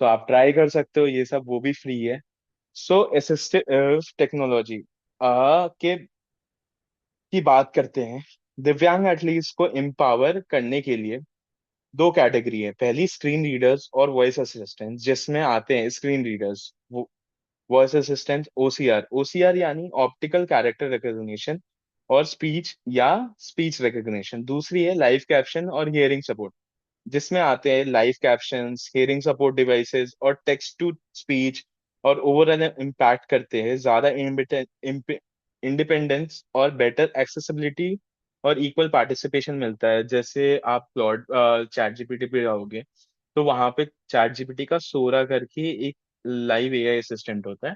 सो आप ट्राई कर सकते हो ये सब, वो भी फ्री है. सो असिस्टिव टेक्नोलॉजी के की बात करते हैं. दिव्यांग एटलीस्ट को एम्पावर करने के लिए दो कैटेगरी है. पहली स्क्रीन रीडर्स और वॉइस असिस्टेंट, जिसमें आते हैं screen readers, voice assistant OCR. OCR यानी ऑप्टिकल कैरेक्टर रिकॉग्निशन और स्पीच या स्पीच रिकॉग्निशन. दूसरी है लाइव कैप्शन और हियरिंग सपोर्ट, जिसमें आते हैं live captions, hearing support devices और टेक्स्ट टू स्पीच. और ओवरऑल इम्पैक्ट करते हैं ज्यादा इंडिपेंडेंस और बेटर एक्सेसिबिलिटी और इक्वल पार्टिसिपेशन मिलता है. जैसे आप क्लॉड चैट जीपीटी पे आओगे, तो वहां पे चैट जीपीटी का सोरा करके एक लाइव एआई असिस्टेंट होता है।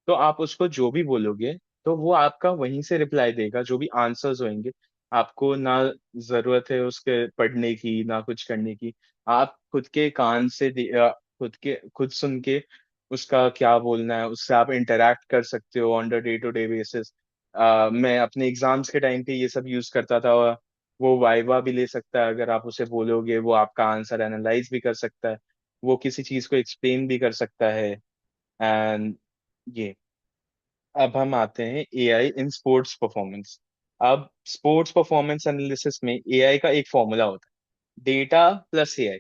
तो आप उसको जो भी बोलोगे तो वो आपका वहीं से रिप्लाई देगा, जो भी आंसर्स होंगे। आपको ना जरूरत है उसके पढ़ने की ना कुछ करने की। आप खुद के कान से खुद सुन के उसका क्या बोलना है उससे आप इंटरेक्ट कर सकते हो on the day to day basis. मैं अपने एग्जाम्स के टाइम पे ये सब यूज करता था। वो वाइवा भी ले सकता है, अगर आप उसे बोलोगे वो आपका आंसर एनालाइज भी कर सकता है, वो किसी चीज को एक्सप्लेन भी कर सकता है। एंड ये अब हम आते हैं एआई इन स्पोर्ट्स परफॉर्मेंस। अब स्पोर्ट्स परफॉर्मेंस एनालिसिस में एआई का एक फॉर्मूला होता है, डेटा प्लस एआई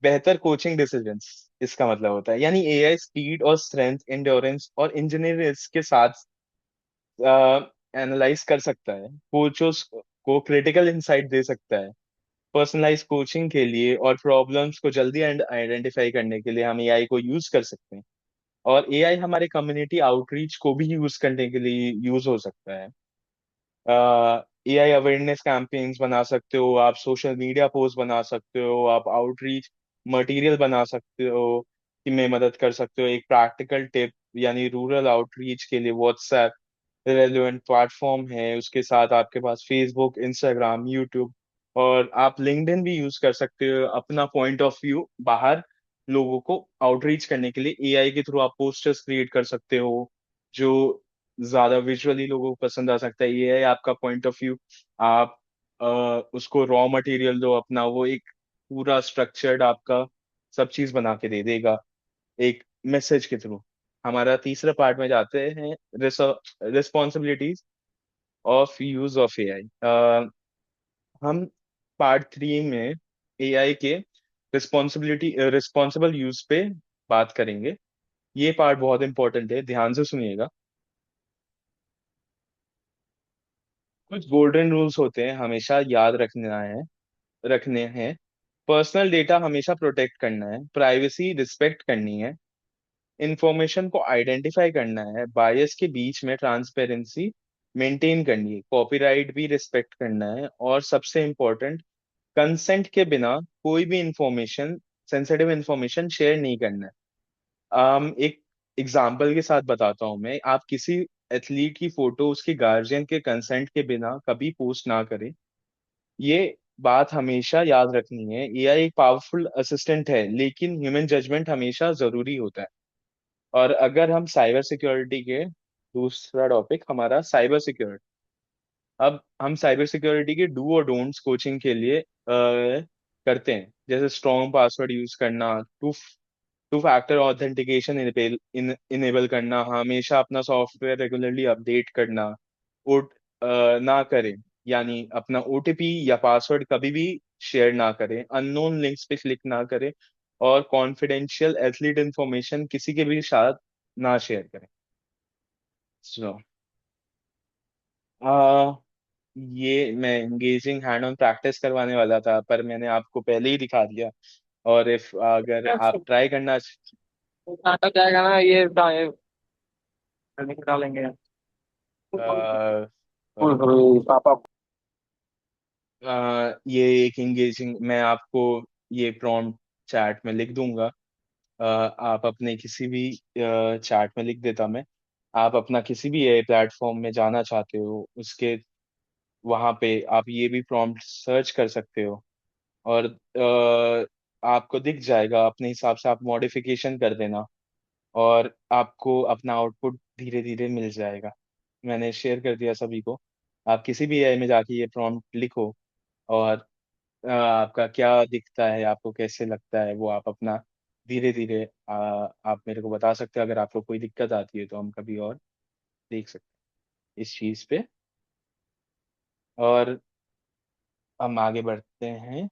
बेहतर कोचिंग डिसीजंस। इसका मतलब होता है यानी एआई स्पीड और स्ट्रेंथ इंड्योरेंस और इंजीनियरिंग के साथ एनालाइज कर सकता है, कोचोस को क्रिटिकल इंसाइट दे सकता है। पर्सनलाइज कोचिंग के लिए और प्रॉब्लम्स को जल्दी आइडेंटिफाई करने के लिए हम एआई को यूज कर सकते हैं। और एआई हमारे कम्युनिटी आउटरीच को भी यूज करने के लिए यूज हो सकता है। एआई अवेयरनेस कैंपेन्स बना सकते हो आप, सोशल मीडिया पोस्ट बना सकते हो आप, आउटरीच मटेरियल बना सकते हो कि में मदद कर सकते हो। एक प्रैक्टिकल टिप यानी रूरल आउटरीच के लिए व्हाट्सएप रेलिवेंट प्लेटफॉर्म है, उसके साथ आपके पास फेसबुक, इंस्टाग्राम, यूट्यूब और आप लिंक्डइन भी यूज कर सकते हो अपना पॉइंट ऑफ व्यू बाहर लोगों को आउटरीच करने के लिए। एआई के थ्रू आप पोस्टर्स क्रिएट कर सकते हो जो ज्यादा विजुअली लोगों को पसंद आ सकता है। ये है आपका पॉइंट ऑफ व्यू। आप उसको रॉ मटेरियल दो अपना, वो एक पूरा स्ट्रक्चर्ड आपका सब चीज बना के दे देगा एक मैसेज के थ्रू। हमारा तीसरा पार्ट में जाते हैं, responsibilities of use of AI. हम पार्ट 3 में एआई के रिस्पॉन्सिबल यूज पे बात करेंगे। ये पार्ट बहुत इंपॉर्टेंट है, ध्यान से सुनिएगा। कुछ गोल्डन रूल्स होते हैं, हमेशा याद रखने हैं। पर्सनल डेटा हमेशा प्रोटेक्ट करना है, प्राइवेसी रिस्पेक्ट करनी है, इंफॉर्मेशन को आइडेंटिफाई करना है, बायस के बीच में ट्रांसपेरेंसी मेंटेन करनी है, कॉपीराइट भी रिस्पेक्ट करना है, और सबसे इम्पोर्टेंट कंसेंट के बिना कोई भी इंफॉर्मेशन, सेंसिटिव इंफॉर्मेशन शेयर नहीं करना है। एक एग्जाम्पल के साथ बताता हूँ मैं। आप किसी एथलीट की फोटो उसके गार्जियन के कंसेंट के बिना कभी पोस्ट ना करें। ये बात हमेशा याद रखनी है। एआई एक पावरफुल असिस्टेंट है लेकिन ह्यूमन जजमेंट हमेशा जरूरी होता है। और अगर हम साइबर सिक्योरिटी के, दूसरा टॉपिक हमारा साइबर सिक्योरिटी। अब हम साइबर सिक्योरिटी के डू और डोंट्स कोचिंग के लिए करते हैं, जैसे स्ट्रॉन्ग पासवर्ड यूज करना, two two factor authentication enable करना, हमेशा अपना सॉफ्टवेयर रेगुलरली अपडेट करना, ओट ना करें यानी अपना ओटीपी या पासवर्ड कभी भी शेयर ना करें, अननोन लिंक्स पे क्लिक ना करें, और कॉन्फिडेंशियल एथलीट इंफॉर्मेशन किसी के भी साथ ना शेयर करें। सो ये मैं एंगेजिंग हैंड ऑन प्रैक्टिस करवाने वाला था पर मैंने आपको पहले ही दिखा दिया। और इफ अगर आप ट्राई करना नाटक जाएगा ना ये डालेंगे। अ, पापा। ये एक एंगेजिंग, मैं आपको ये प्रॉम्प्ट चैट में लिख दूंगा। आप अपने किसी भी चैट में लिख देता मैं। आप अपना किसी भी ए प्लेटफॉर्म में जाना चाहते हो उसके, वहां पे आप ये भी प्रॉम्प्ट सर्च कर सकते हो और आपको दिख जाएगा। अपने हिसाब से आप मॉडिफिकेशन कर देना और आपको अपना आउटपुट धीरे धीरे मिल जाएगा। मैंने शेयर कर दिया सभी को। आप किसी भी एआई में जाके ये प्रॉम्प्ट लिखो और आपका क्या दिखता है, आपको कैसे लगता है, वो आप अपना धीरे धीरे आप मेरे को बता सकते हो। अगर आपको कोई दिक्कत आती है तो हम कभी और देख सकते हैं इस चीज पे। और हम आगे बढ़ते हैं,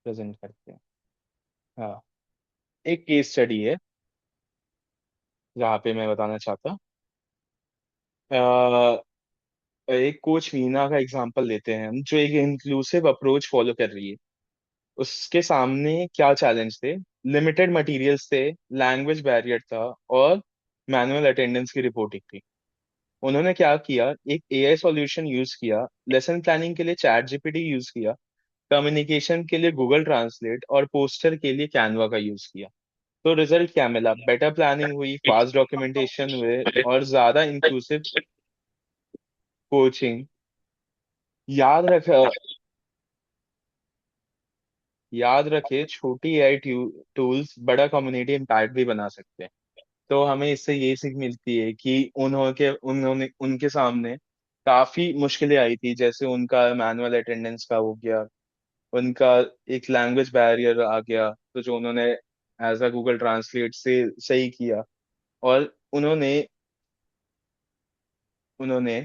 प्रेजेंट करते हैं। हाँ, एक केस स्टडी है जहाँ पे मैं बताना चाहता। एक कोच मीना का एग्जांपल लेते हैं हम, जो एक इंक्लूसिव अप्रोच फॉलो कर रही है। उसके सामने क्या चैलेंज थे? लिमिटेड मटेरियल्स थे, लैंग्वेज बैरियर था, और मैनुअल अटेंडेंस की रिपोर्टिंग थी। उन्होंने क्या किया, एक एआई सॉल्यूशन यूज किया, लेसन प्लानिंग के लिए चैट जीपीटी यूज किया, कम्युनिकेशन के लिए गूगल ट्रांसलेट और पोस्टर के लिए कैनवा का यूज किया। तो रिजल्ट क्या मिला? बेटर प्लानिंग हुई, फास्ट डॉक्यूमेंटेशन हुए, और ज्यादा इंक्लूसिव कोचिंग। याद रख याद रखे, छोटी एआई टूल्स बड़ा कम्युनिटी इम्पैक्ट भी बना सकते हैं। तो हमें इससे ये सीख मिलती है कि उन्होंने उनके सामने काफी मुश्किलें आई थी, जैसे उनका मैनुअल अटेंडेंस का हो गया, उनका एक लैंग्वेज बैरियर आ गया, तो जो उन्होंने एज अ गूगल ट्रांसलेट से सही किया। और उन्होंने उन्होंने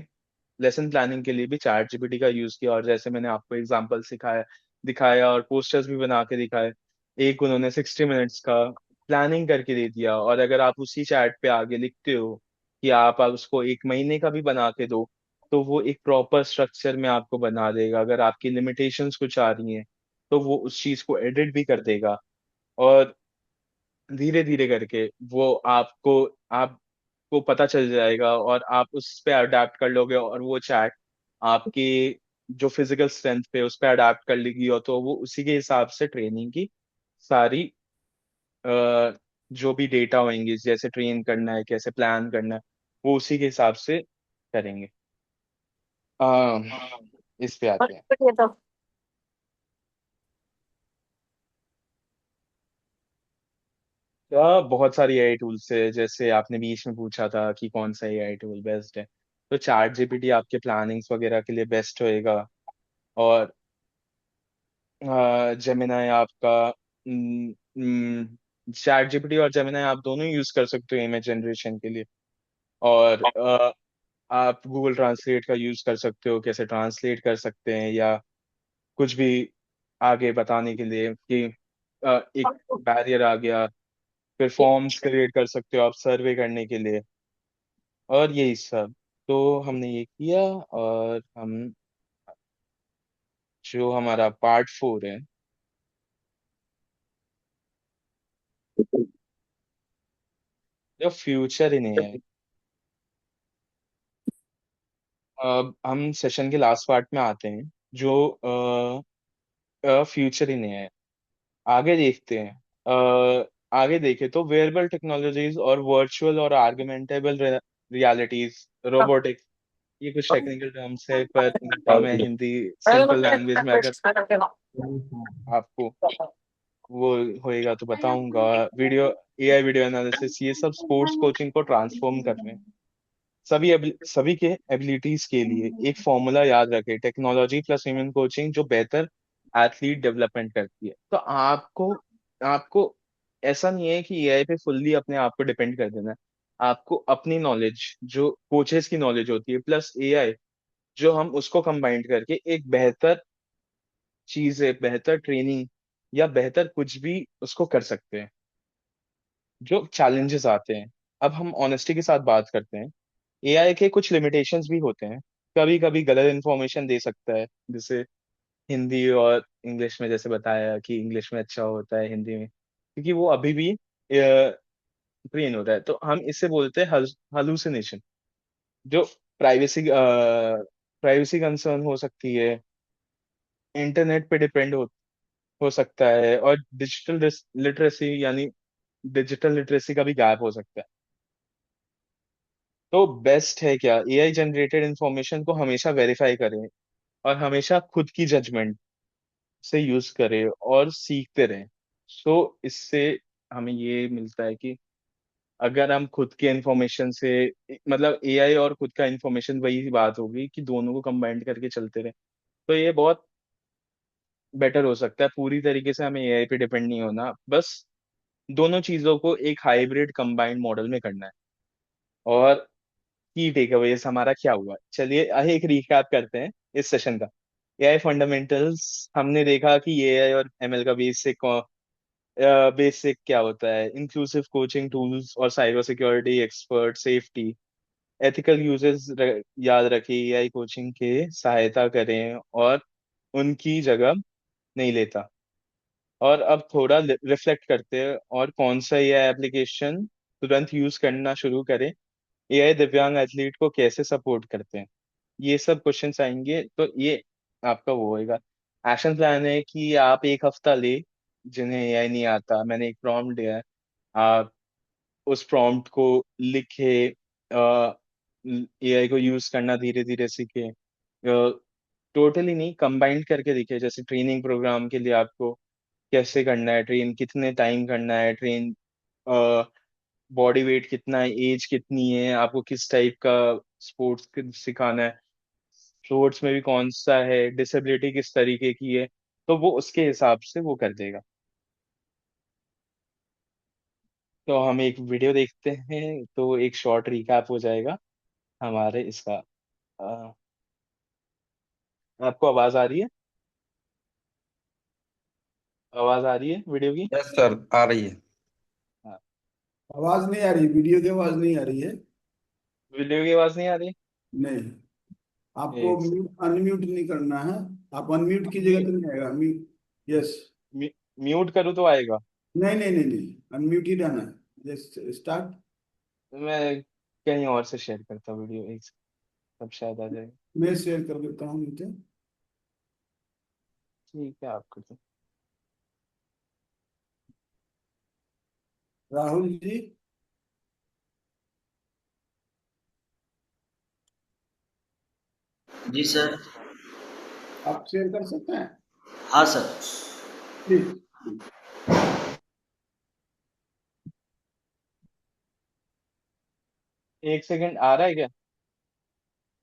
लेसन प्लानिंग के लिए भी चैट जीपीटी का यूज किया, और जैसे मैंने आपको एग्जांपल सिखाया दिखाया और पोस्टर्स भी बना के दिखाए। एक उन्होंने 60 मिनट्स का प्लानिंग करके दे दिया, और अगर आप उसी चैट पे आगे लिखते हो कि आप उसको 1 महीने का भी बना के दो, तो वो एक प्रॉपर स्ट्रक्चर में आपको बना देगा। अगर आपकी लिमिटेशंस कुछ आ रही हैं, तो वो उस चीज को एडिट भी कर देगा। और धीरे धीरे करके वो आपको पता चल जाएगा, और आप उस पे अडेप्ट कर लोगे, और वो चैट आपकी जो फिजिकल स्ट्रेंथ पे उस पे अडेप्ट कर लेगी, और तो वो उसी के हिसाब से ट्रेनिंग की सारी जो भी डेटा होंगी, जैसे ट्रेन करना है, कैसे प्लान करना है, वो उसी के हिसाब से करेंगे। आ, इस पे आते हैं। बहुत सारी एआई टूल्स है, जैसे आपने बीच में पूछा था कि कौन सा एआई टूल बेस्ट है। तो चैट जीपीटी आपके प्लानिंग्स वगैरह के लिए बेस्ट होएगा। और जेमिनाई आपका, चैट जीपीटी और जेमिनाई आप दोनों यूज कर सकते हो इमेज जनरेशन के लिए। और आप गूगल ट्रांसलेट का यूज कर सकते हो, कैसे ट्रांसलेट कर सकते हैं, या कुछ भी आगे बताने के लिए कि एक बैरियर आ गया। फिर फॉर्म्स क्रिएट कर सकते हो आप सर्वे करने के लिए, और यही सब। तो हमने ये किया, और हम जो हमारा पार्ट 4 है, जो फ्यूचर इन है। अब हम सेशन के लास्ट पार्ट में आते हैं, जो फ्यूचर इन है। आगे देखते हैं। आगे देखें तो वेयरेबल टेक्नोलॉजीज और वर्चुअल और आर्गुमेंटेबल रियलिटीज, रोबोटिक्स। ये कुछ टेक्निकल टर्म्स है, पर इनका मैं हिंदी सिंपल लैंग्वेज में अगर आपको वो होएगा तो बताऊंगा। वीडियो एआई वीडियो एनालिसिस, ये सब स्पोर्ट्स कोचिंग को ट्रांसफॉर्म कर रहे हैं। सभी के एबिलिटीज के लिए एक फॉर्मूला याद रखें, टेक्नोलॉजी प्लस ह्यूमन कोचिंग जो बेहतर एथलीट डेवलपमेंट करती है। तो आपको आपको ऐसा नहीं है कि एआई पे फुल्ली अपने आप को डिपेंड कर देना है। आपको अपनी नॉलेज, जो कोचेस की नॉलेज होती है, प्लस एआई, जो हम उसको कंबाइंड करके एक बेहतर चीज है, बेहतर ट्रेनिंग या बेहतर कुछ भी उसको कर सकते हैं। जो चैलेंजेस आते हैं, अब हम ऑनेस्टी के साथ बात करते हैं। एआई के कुछ लिमिटेशंस भी होते हैं। कभी कभी गलत इन्फॉर्मेशन दे सकता है, जैसे हिंदी और इंग्लिश में, जैसे बताया कि इंग्लिश में अच्छा होता है हिंदी में, क्योंकि वो अभी भी ट्रेन होता है। तो हम इससे बोलते हैं हलुसिनेशन, जो प्राइवेसी प्राइवेसी कंसर्न हो सकती है, इंटरनेट पे डिपेंड हो सकता है, और डिजिटल लिटरेसी, यानी डिजिटल लिटरेसी का भी गैप हो सकता है। तो बेस्ट है क्या, एआई जनरेटेड इंफॉर्मेशन को हमेशा वेरीफाई करें, और हमेशा खुद की जजमेंट से यूज करें, और सीखते रहें। सो इससे हमें ये मिलता है कि अगर हम खुद के इंफॉर्मेशन से, मतलब एआई और खुद का इंफॉर्मेशन, वही बात होगी कि दोनों को कंबाइंड करके चलते रहे, तो ये बहुत बेटर हो सकता है। पूरी तरीके से हमें एआई पे डिपेंड नहीं होना, बस दोनों चीजों को एक हाइब्रिड कंबाइंड मॉडल में करना है। और की टेकअवेज हमारा क्या हुआ, चलिए एक रिकैप करते हैं इस सेशन का। एआई फंडामेंटल्स, हमने देखा कि एआई और एमएल का बेसिक क्या होता है, इंक्लूसिव कोचिंग टूल्स और cyber security expert safety, ethical uses याद रखिए, एआई कोचिंग के सहायता करें और उनकी जगह नहीं लेता। और अब थोड़ा रिफ्लेक्ट करते हैं, और कौन सा एआई एप्लीकेशन तुरंत यूज करना शुरू करें, एआई दिव्यांग एथलीट को कैसे सपोर्ट करते हैं। ये सब क्वेश्चंस आएंगे, तो ये आपका वो होएगा। एक्शन प्लान है कि आप एक हफ्ता ले, जिन्हें एआई नहीं आता, मैंने एक प्रॉम्प्ट दिया है, आप उस प्रॉम्प्ट को लिखे, एआई को यूज करना धीरे धीरे सीखे, टोटली नहीं, कंबाइंड करके दिखे। जैसे ट्रेनिंग प्रोग्राम के लिए आपको कैसे करना है ट्रेन, कितने टाइम करना है ट्रेन, बॉडी वेट कितना है, एज कितनी है, आपको किस टाइप का स्पोर्ट्स सिखाना है, स्पोर्ट्स में भी कौन सा है, डिसेबिलिटी किस तरीके की है, तो वो उसके हिसाब से वो कर देगा। तो हम एक वीडियो देखते हैं, तो एक शॉर्ट रिकैप हो जाएगा हमारे इसका। अ, आपको आवाज आ रही है? आवाज आ रही है वीडियो की? यस सर, आ रही है। हाँ। आवाज नहीं आ रही, वीडियो की आवाज नहीं आ रही है। वीडियो की आवाज नहीं आ रही? नहीं, आपको एक सेकंड। अनम्यूट नहीं करना है। आप अनम्यूट कीजिएगा तो नहीं आएगा म्यूट। यस। म्यूट करूँ तो आएगा? नहीं नहीं नहीं नहीं, अनम्यूट ही रहना है। Yes, start. मैं कहीं और से शेयर करता हूँ वीडियो, एक तब शायद आ जाएगा। मैं शेयर कर देता हूँ नीचे। ठीक है, आप कर दो। राहुल जी, जी सर। आप शेयर कर सकते हैं हाँ सर। प्लीज। एक सेकंड, आ रहा है क्या?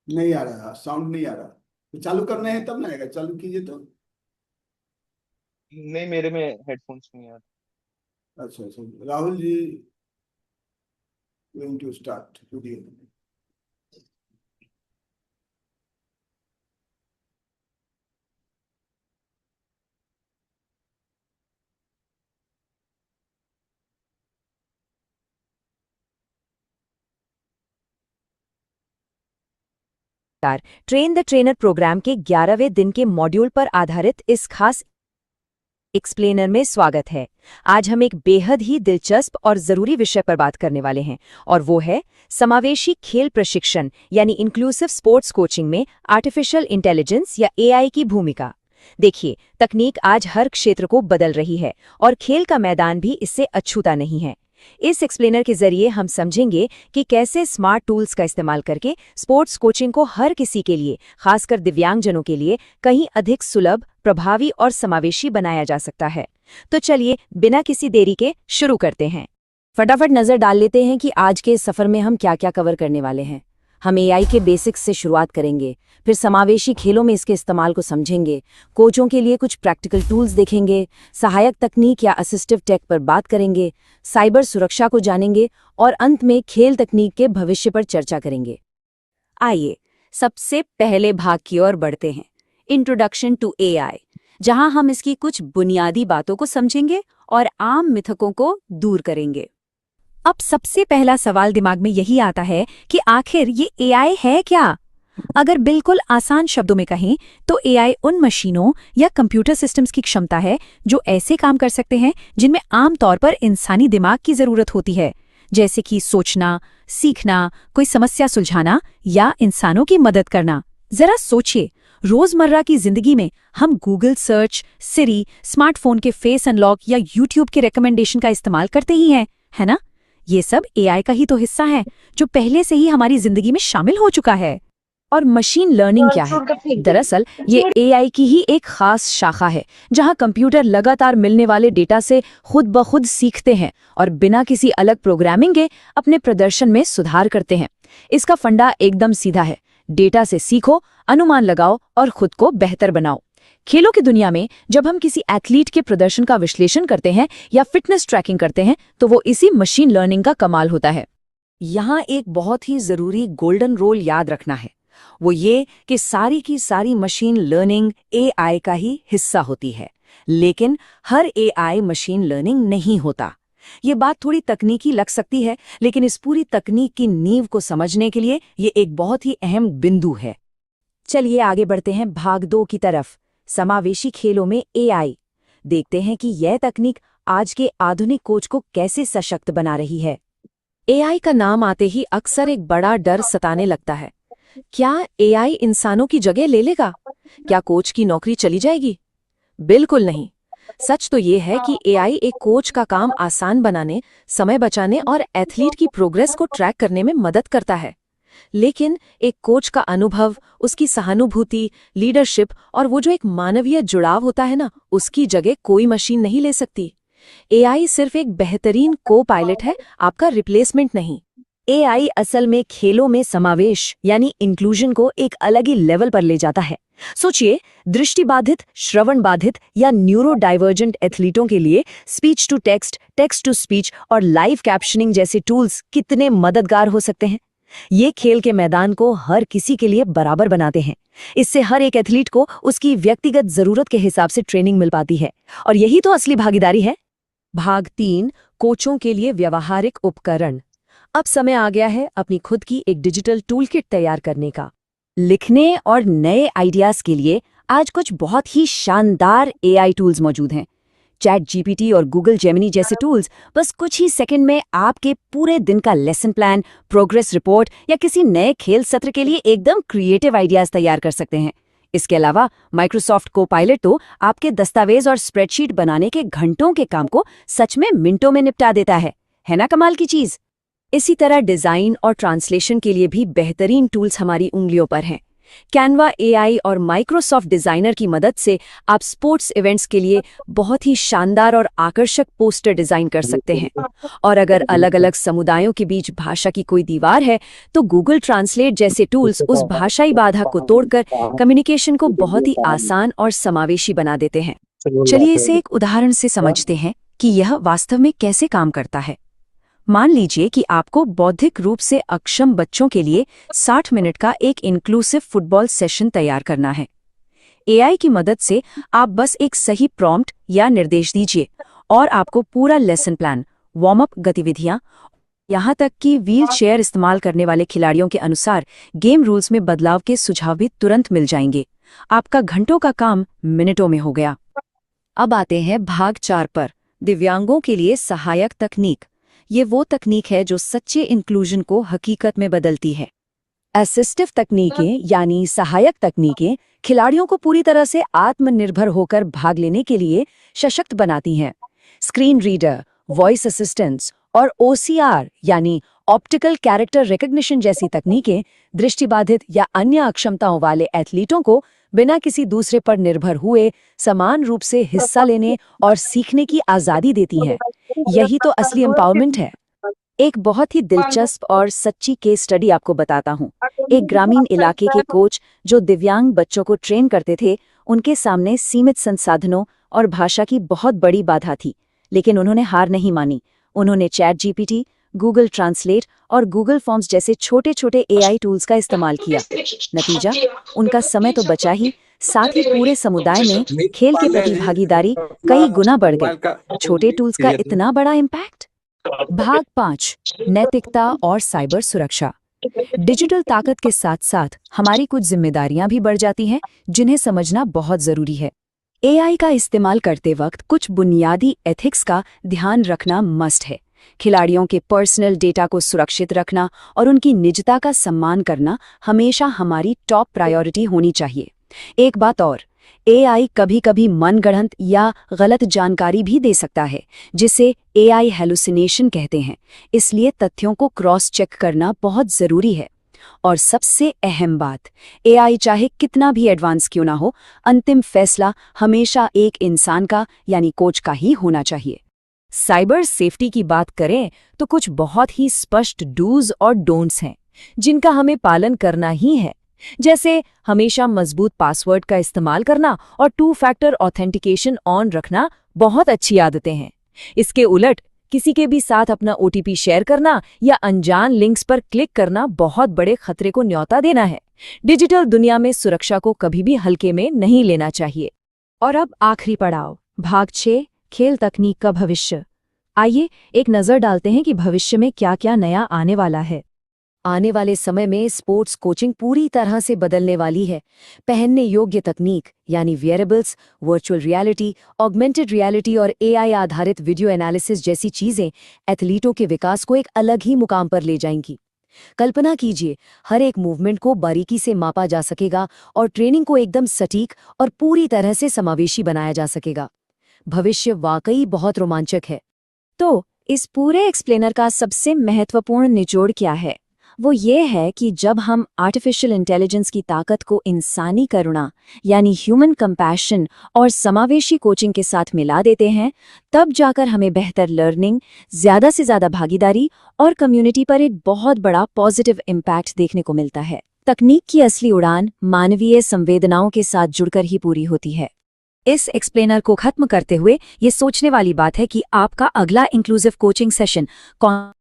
नहीं आ रहा, साउंड नहीं आ रहा। तो चालू करना है तब ना आएगा, चालू कीजिए तो। नहीं, मेरे में हेडफोन्स नहीं आ रहा। अच्छा अच्छा, Rahul ji going to start video. Train the trainer program के 11वें दिन के मॉड्यूल पर आधारित इस खास एक्सप्लेनर में स्वागत है। आज हम एक बेहद ही दिलचस्प और जरूरी विषय पर बात करने वाले हैं, और वो है समावेशी खेल प्रशिक्षण यानी इंक्लूसिव स्पोर्ट्स कोचिंग में आर्टिफिशियल इंटेलिजेंस या एआई की भूमिका। देखिए, तकनीक आज हर क्षेत्र को बदल रही है और खेल का मैदान भी इससे अछूता नहीं है। इस एक्सप्लेनर के जरिए हम समझेंगे कि कैसे स्मार्ट टूल्स का इस्तेमाल करके स्पोर्ट्स कोचिंग को हर किसी के लिए, खासकर दिव्यांगजनों के लिए, कहीं अधिक सुलभ, प्रभावी और समावेशी बनाया जा सकता है। तो चलिए, बिना किसी देरी के शुरू करते हैं। फटाफट नजर डाल लेते हैं कि आज के इस सफर में हम क्या क्या कवर करने वाले हैं। हम एआई के बेसिक्स से शुरुआत करेंगे, फिर समावेशी खेलों में इसके इस्तेमाल को समझेंगे, कोचों के लिए कुछ प्रैक्टिकल टूल्स देखेंगे, सहायक तकनीक या असिस्टिव टेक पर बात करेंगे, साइबर सुरक्षा को जानेंगे और अंत में खेल तकनीक के भविष्य पर चर्चा करेंगे। आइए सबसे पहले भाग की ओर बढ़ते हैं, इंट्रोडक्शन टू एआई, जहां हम इसकी कुछ बुनियादी बातों को समझेंगे और आम मिथकों को दूर करेंगे। अब सबसे पहला सवाल दिमाग में यही आता है कि आखिर ये एआई है क्या? अगर बिल्कुल आसान शब्दों में कहें तो एआई उन मशीनों या कंप्यूटर सिस्टम्स की क्षमता है जो ऐसे काम कर सकते हैं जिनमें आमतौर पर इंसानी दिमाग की जरूरत होती है, जैसे कि सोचना, सीखना, कोई समस्या सुलझाना या इंसानों की मदद करना। जरा सोचिए, रोजमर्रा की जिंदगी में हम गूगल सर्च, सिरी, स्मार्टफोन के फेस अनलॉक या यूट्यूब के रिकमेंडेशन का इस्तेमाल करते ही हैं, है ना? ये सब एआई का ही तो हिस्सा है जो पहले से ही हमारी जिंदगी में शामिल हो चुका है। और मशीन लर्निंग क्या है? दरअसल ये एआई की ही एक खास शाखा है, जहां कंप्यूटर लगातार मिलने वाले डेटा से खुद ब खुद सीखते हैं और बिना किसी अलग प्रोग्रामिंग के अपने प्रदर्शन में सुधार करते हैं। इसका फंडा एकदम सीधा है, डेटा से सीखो, अनुमान लगाओ और खुद को बेहतर बनाओ। खेलों की दुनिया में जब हम किसी एथलीट के प्रदर्शन का विश्लेषण करते हैं या फिटनेस ट्रैकिंग करते हैं तो वो इसी मशीन लर्निंग का कमाल होता है। यहाँ एक बहुत ही जरूरी गोल्डन रूल याद रखना है, वो ये कि सारी की सारी मशीन लर्निंग एआई का ही हिस्सा होती है, लेकिन हर एआई मशीन लर्निंग नहीं होता। ये बात थोड़ी तकनीकी लग सकती है, लेकिन इस पूरी तकनीक की नींव को समझने के लिए ये एक बहुत ही अहम बिंदु है। चलिए आगे बढ़ते हैं भाग 2 की तरफ, समावेशी खेलों में एआई। देखते हैं कि यह तकनीक आज के आधुनिक कोच को कैसे सशक्त बना रही है। एआई का नाम आते ही अक्सर एक बड़ा डर सताने लगता है। क्या एआई इंसानों की जगह ले लेगा? क्या कोच की नौकरी चली जाएगी? बिल्कुल नहीं। सच तो ये है कि एआई एक कोच का काम आसान बनाने, समय बचाने और एथलीट की प्रोग्रेस को ट्रैक करने में मदद करता है। लेकिन एक कोच का अनुभव, उसकी सहानुभूति, लीडरशिप और वो जो एक मानवीय जुड़ाव होता है ना, उसकी जगह कोई मशीन नहीं ले सकती। एआई सिर्फ एक बेहतरीन को पायलट है, आपका रिप्लेसमेंट नहीं। एआई असल में खेलों में समावेश यानी इंक्लूजन को एक अलग ही लेवल पर ले जाता है। सोचिए, दृष्टिबाधित, श्रवण बाधित या न्यूरो डाइवर्जेंट एथलीटों के लिए speech to text, text to speech और लाइव कैप्शनिंग जैसे टूल्स कितने मददगार हो सकते हैं। ये खेल के मैदान को हर किसी के लिए बराबर बनाते हैं। इससे हर एक एथलीट को उसकी व्यक्तिगत जरूरत के हिसाब से ट्रेनिंग मिल पाती है, और यही तो असली भागीदारी है। भाग 3, कोचों के लिए व्यवहारिक उपकरण। अब समय आ गया है अपनी खुद की एक डिजिटल टूलकिट तैयार करने का। लिखने और नए आइडियाज के लिए आज कुछ बहुत ही शानदार एआई टूल्स मौजूद हैं। चैट जीपीटी और गूगल जेमिनी जैसे टूल्स बस कुछ ही सेकंड में आपके पूरे दिन का लेसन प्लान, प्रोग्रेस रिपोर्ट या किसी नए खेल सत्र के लिए एकदम क्रिएटिव आइडियाज तैयार कर सकते हैं। इसके अलावा माइक्रोसॉफ्ट कोपायलट तो आपके दस्तावेज और स्प्रेडशीट बनाने के घंटों के काम को सच में मिनटों में निपटा देता है ना कमाल की चीज। इसी तरह डिजाइन और ट्रांसलेशन के लिए भी बेहतरीन टूल्स हमारी उंगलियों पर हैं। कैनवा एआई और माइक्रोसॉफ्ट डिजाइनर की मदद से आप स्पोर्ट्स इवेंट्स के लिए बहुत ही शानदार और आकर्षक पोस्टर डिजाइन कर सकते हैं। और अगर अलग-अलग समुदायों के बीच भाषा की कोई दीवार है, तो गूगल ट्रांसलेट जैसे टूल्स उस भाषाई बाधा को तोड़कर कम्युनिकेशन को बहुत ही आसान और समावेशी बना देते हैं। चलिए इसे एक उदाहरण से समझते हैं कि यह वास्तव में कैसे काम करता है। मान लीजिए कि आपको बौद्धिक रूप से अक्षम बच्चों के लिए 60 मिनट का एक इंक्लूसिव फुटबॉल सेशन तैयार करना है। एआई की मदद से आप बस एक सही प्रॉम्प्ट या निर्देश दीजिए और आपको पूरा लेसन प्लान, वार्म अप गतिविधियां, यहां तक कि व्हील चेयर इस्तेमाल करने वाले खिलाड़ियों के अनुसार गेम रूल्स में बदलाव के सुझाव भी तुरंत मिल जाएंगे। आपका घंटों का काम मिनटों में हो गया। अब आते हैं भाग 4 पर, दिव्यांगों के लिए सहायक तकनीक। ये वो तकनीक है जो सच्चे इंक्लूजन को हकीकत में बदलती है। असिस्टिव तकनीकें यानी सहायक तकनीकें खिलाड़ियों को पूरी तरह से आत्मनिर्भर होकर भाग लेने के लिए सशक्त बनाती हैं। स्क्रीन रीडर, वॉइस असिस्टेंट्स और ओसीआर यानी ऑप्टिकल कैरेक्टर रिकग्निशन जैसी तकनीकें दृष्टिबाधित या अन्य अक्षमताओं वाले एथलीटों को बिना किसी दूसरे पर निर्भर हुए समान रूप से हिस्सा लेने और सीखने की आजादी देती हैं। यही तो असली एम्पावरमेंट है। एक बहुत ही दिलचस्प और सच्ची केस स्टडी आपको बताता हूँ। एक ग्रामीण इलाके के कोच जो दिव्यांग बच्चों को ट्रेन करते थे, उनके सामने सीमित संसाधनों और भाषा की बहुत बड़ी बाधा थी, लेकिन उन्होंने हार नहीं मानी। उन्होंने चैट जीपीटी, गूगल ट्रांसलेट और गूगल फॉर्म्स जैसे छोटे-छोटे एआई टूल्स का इस्तेमाल किया। नतीजा, उनका समय तो बचा ही, साथ ही पूरे समुदाय में खेल के प्रति भागीदारी कई गुना बढ़ गई। छोटे टूल्स का इतना बड़ा इम्पैक्ट। भाग 5, नैतिकता और साइबर सुरक्षा। डिजिटल ताकत के साथ साथ हमारी कुछ जिम्मेदारियां भी बढ़ जाती हैं, जिन्हें समझना बहुत जरूरी है। एआई का इस्तेमाल करते वक्त कुछ बुनियादी एथिक्स का ध्यान रखना मस्ट है। खिलाड़ियों के पर्सनल डेटा को सुरक्षित रखना और उनकी निजता का सम्मान करना हमेशा हमारी टॉप प्रायोरिटी होनी चाहिए। एक बात और, एआई कभी-कभी मनगढ़ंत या गलत जानकारी भी दे सकता है, जिसे एआई हेलुसिनेशन कहते हैं। इसलिए तथ्यों को क्रॉस चेक करना बहुत जरूरी है। और सबसे अहम बात, एआई चाहे कितना भी एडवांस क्यों ना हो, अंतिम फैसला हमेशा एक इंसान का यानी कोच का ही होना चाहिए। साइबर सेफ्टी की बात करें तो कुछ बहुत ही स्पष्ट डूज और डोंट्स हैं, जिनका हमें पालन करना ही है। जैसे हमेशा मजबूत पासवर्ड का इस्तेमाल करना और 2 फैक्टर ऑथेंटिकेशन ऑन रखना बहुत अच्छी आदतें हैं। इसके उलट किसी के भी साथ अपना ओटीपी शेयर करना या अनजान लिंक्स पर क्लिक करना बहुत बड़े खतरे को न्योता देना है। डिजिटल दुनिया में सुरक्षा को कभी भी हल्के में नहीं लेना चाहिए। और अब आखिरी पड़ाव, भाग 6, खेल तकनीक का भविष्य। आइए एक नजर डालते हैं कि भविष्य में क्या-क्या नया आने वाला है। आने वाले समय में स्पोर्ट्स कोचिंग पूरी तरह से बदलने वाली है। पहनने योग्य तकनीक यानी wearables, virtual reality, augmented reality और एआई आधारित वीडियो एनालिसिस जैसी चीजें एथलीटों के विकास को एक अलग ही मुकाम पर ले जाएंगी। कल्पना कीजिए, हर एक मूवमेंट को बारीकी से मापा जा सकेगा और ट्रेनिंग को एकदम सटीक और पूरी तरह से समावेशी बनाया जा सकेगा। भविष्य वाकई बहुत रोमांचक है। तो इस पूरे एक्सप्लेनर का सबसे महत्वपूर्ण निचोड़ क्या है? वो ये है कि जब हम आर्टिफिशियल इंटेलिजेंस की ताकत को इंसानी करुणा यानी ह्यूमन कंपैशन और समावेशी कोचिंग के साथ मिला देते हैं, तब जाकर हमें बेहतर लर्निंग, ज़्यादा से ज़्यादा भागीदारी और कम्युनिटी पर एक बहुत बड़ा पॉजिटिव इम्पैक्ट देखने को मिलता है। तकनीक की असली उड़ान मानवीय संवेदनाओं के साथ जुड़कर ही पूरी होती है। इस एक्सप्लेनर को खत्म करते हुए ये सोचने वाली बात है कि आपका अगला इंक्लूसिव कोचिंग सेशन कौन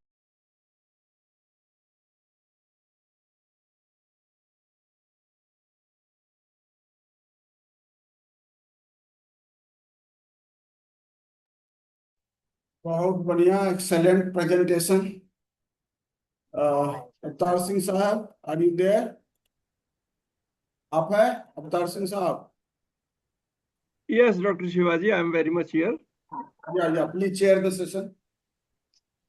बहुत बढ़िया, एक्सेलेंट प्रेजेंटेशन। अवतार सिंह साहब, आर यू देयर? आप है अवतार सिंह साहब? Yes, Dr. Shivaji, I am very much here. Yeah, please chair the session.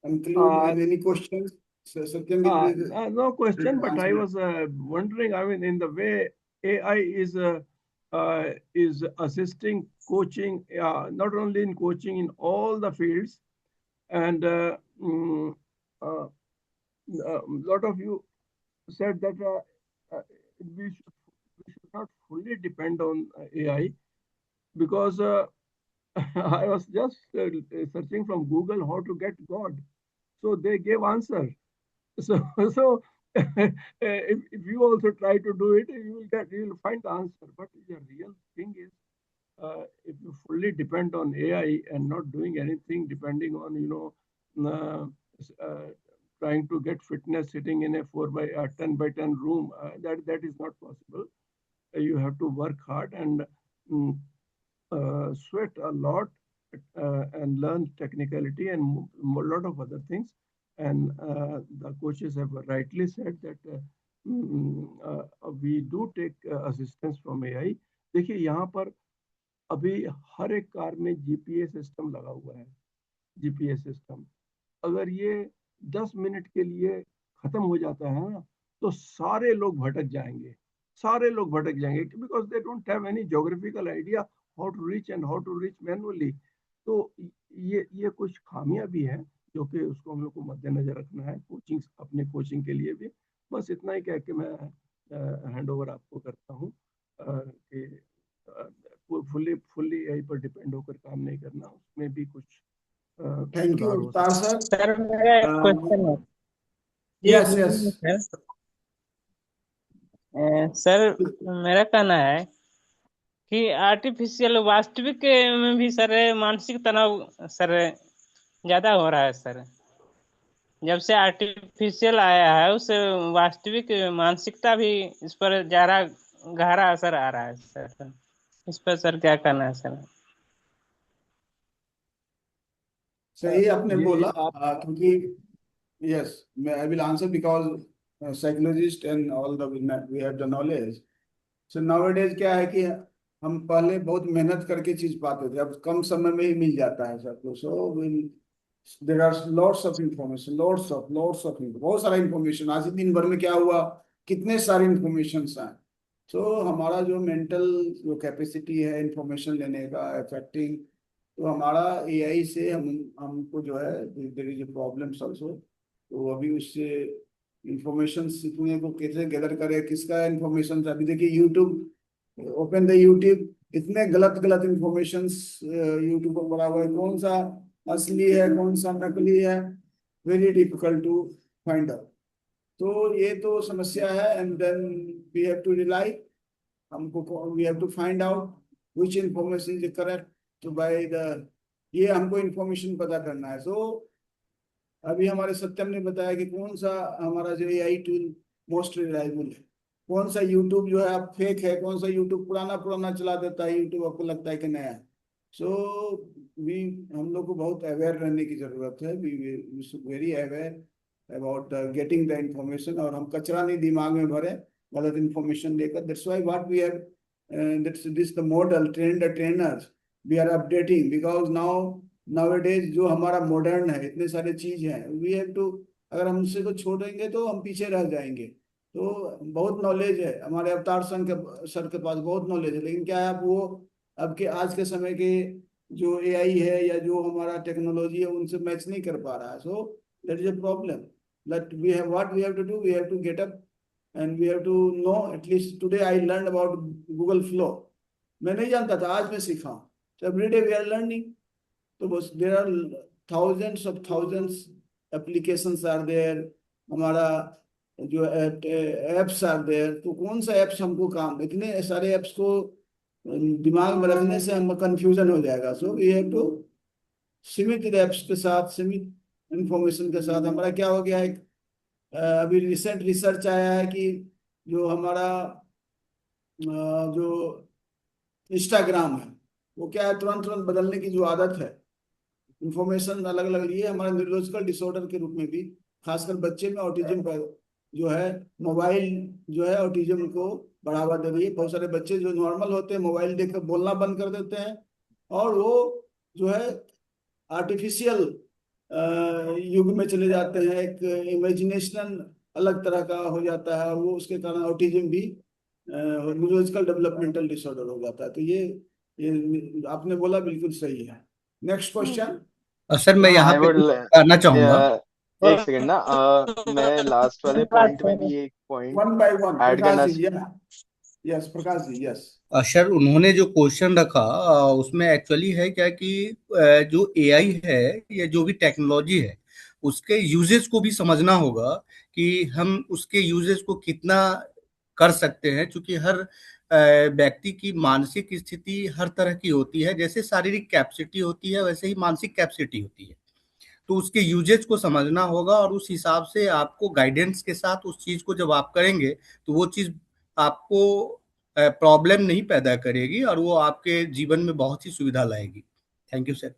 Include any questions. Satyam will No question, but I answer. was wondering, I mean, in the way AI is assisting coaching, not only in coaching, in all the fields, and a lot of you said that we should not fully depend on AI, because I was just searching from Google how to get God. So they gave answer. So if you also try to do it, you will find the answer. But the real thing is, if you fully depend on AI and not doing anything, depending on trying to get fitness sitting in a 10 by 10 room, that is not possible. You have to work hard and sweat a lot and learn technicality and a lot of other things. And the coaches have rightly said that we do take assistance from AI. देखिए यहाँ पर अभी हर एक car में GPS system लगा हुआ है। GPS system अगर ये 10 मिनट के लिए खत्म हो जाता है ना, तो सारे लोग भटक जाएंगे, because they don't have any geographical idea how to reach and how to reach manually. तो ये कुछ खामियां भी हैं जो कि उसको हम लोग को मद्देनजर रखना है कोचिंग, अपने कोचिंग के लिए भी। बस इतना ही कह के मैं हैंड ओवर आपको करता हूँ कि फुल्ली यही पर डिपेंड होकर काम नहीं करना, उसमें भी कुछ थैंक यू अवतार सर। सर मेरा एक क्वेश्चन है। यस सर मेरा कहना है कि आर्टिफिशियल वास्तविक में भी सर मानसिक तनाव सर ज्यादा हो रहा है सर। जब से आर्टिफिशियल आया है उस वास्तविक मानसिकता भी इस पर ज्यादा गहरा असर आ रहा है सर। इस पर सर क्या करना है सर? सही आपने बोला, क्योंकि yes I will answer because psychologist and all the we have the knowledge. So nowadays क्या है कि हम पहले बहुत मेहनत करके चीज पाते थे, अब कम समय में ही मिल जाता है सबको। So there are lots of information, lots of बहुत सारा इंफॉर्मेशन। आज ही दिन भर में क्या हुआ, कितने सारे इंफॉर्मेशन आए। सो हमारा जो मेंटल जो कैपेसिटी है इंफॉर्मेशन लेने का अफेक्टिंग, तो हमारा एआई से हमको जो है there is a problems also. तो अभी उससे इंफॉर्मेशन सीखने को कैसे गैदर करें, किसका इंफॉर्मेशन। अभी देखिए यूट्यूब, ओपन द यूट्यूब, इतने गलत इंफॉर्मेशन यूट्यूब पर पड़ा हुआ है, कौन सा असली है कौन सा नकली है, very difficult to find out. तो ये तो समस्या है। And then we have to rely, हमको we have to find out which information is correct तो बाय द, ये हमको इंफॉर्मेशन पता करना है। सो अभी हमारे सत्यम ने बताया कि कौन सा हमारा जो एआई टूल मोस्ट रिलायबल है, कौन सा यूट्यूब जो है अब फेक है, कौन सा यूट्यूब पुराना चला देता है, यूट्यूब आपको लगता है कि नया है। सो हम लोग को बहुत अवेयर रहने की जरूरत है। We should very aware about getting the information, और हम कचरा नहीं दिमाग में भरे गलत इंफॉर्मेशन लेकर। That's why what we have, that's this the model, train the trainers, we are updating because now nowadays जो हमारा मॉडर्न है, इतने सारे चीज हैं, वी हैव टू अगर हम उसी को छोड़ेंगे तो हम पीछे रह जाएंगे। तो बहुत नॉलेज है हमारे अवतार सर के पास, बहुत नॉलेज है, लेकिन क्या है, अब वो अब के आज के समय के जो एआई है या जो हमारा टेक्नोलॉजी है उनसे मैच नहीं कर पा रहा है। So that is a problem that we have, what we have to do, we have to get up and we have to know, at least today I learn about Google flow. मैं नहीं जानता था, आज मैं सीखा हूँ। तो every day we are learning. तो बस there are thousands applications are there, हमारा जो एप्स आर देयर। तो कौन सा एप्स हमको काम, इतने सारे एप्स को दिमाग में रखने से हम कंफ्यूजन हो जाएगा। सो वी हैव टू सीमित एप्स के साथ, सीमित इंफॉर्मेशन के साथ। हमारा क्या हो गया है, अभी रिसेंट रिसर्च आया है कि जो हमारा जो इंस्टाग्राम है, वो क्या है, तुरंत तुरंत बदलने की जो आदत है, इंफॉर्मेशन अलग अलग लिए, हमारे न्यूरोलॉजिकल डिसऑर्डर के रूप में भी, खासकर बच्चे में ऑटिज्म पर जो है, मोबाइल जो है ऑटिज्म को बढ़ावा दे रही है। बहुत सारे बच्चे जो नॉर्मल होते हैं मोबाइल देखकर बोलना बंद कर देते हैं, और वो जो है आर्टिफिशियल युग में चले जाते हैं, एक इमेजिनेशन अलग तरह का हो जाता है, वो उसके कारण ऑटिज्म भी न्यूरोलॉजिकल डेवलपमेंटल डिसऑर्डर हो जाता है। तो ये आपने बोला बिल्कुल सही है। Next question. सर मैं यहाँ आई पे वुड कुछ करना चाहूंगा। एक सेकंड ना, मैं लास्ट वाले पॉइंट में भी एक पॉइंट वन बाय वन, ऐड प्रकाश करना ji, yes Prakash ji, yes. Sir उन्होंने जो क्वेश्चन रखा उसमें एक्चुअली है क्या कि जो एआई है या जो भी टेक्नोलॉजी है उसके यूजेस को भी समझना होगा कि हम उसके यूजेस को कितना कर सकते हैं, क्योंकि हर व्यक्ति की मानसिक स्थिति हर तरह की होती है। जैसे शारीरिक कैपेसिटी होती है वैसे ही मानसिक कैपेसिटी होती है। तो उसके यूजेस को समझना होगा और उस हिसाब से आपको गाइडेंस के साथ उस चीज को जब आप करेंगे तो वो चीज आपको प्रॉब्लम नहीं पैदा करेगी और वो आपके जीवन में बहुत ही सुविधा लाएगी। Thank you sir.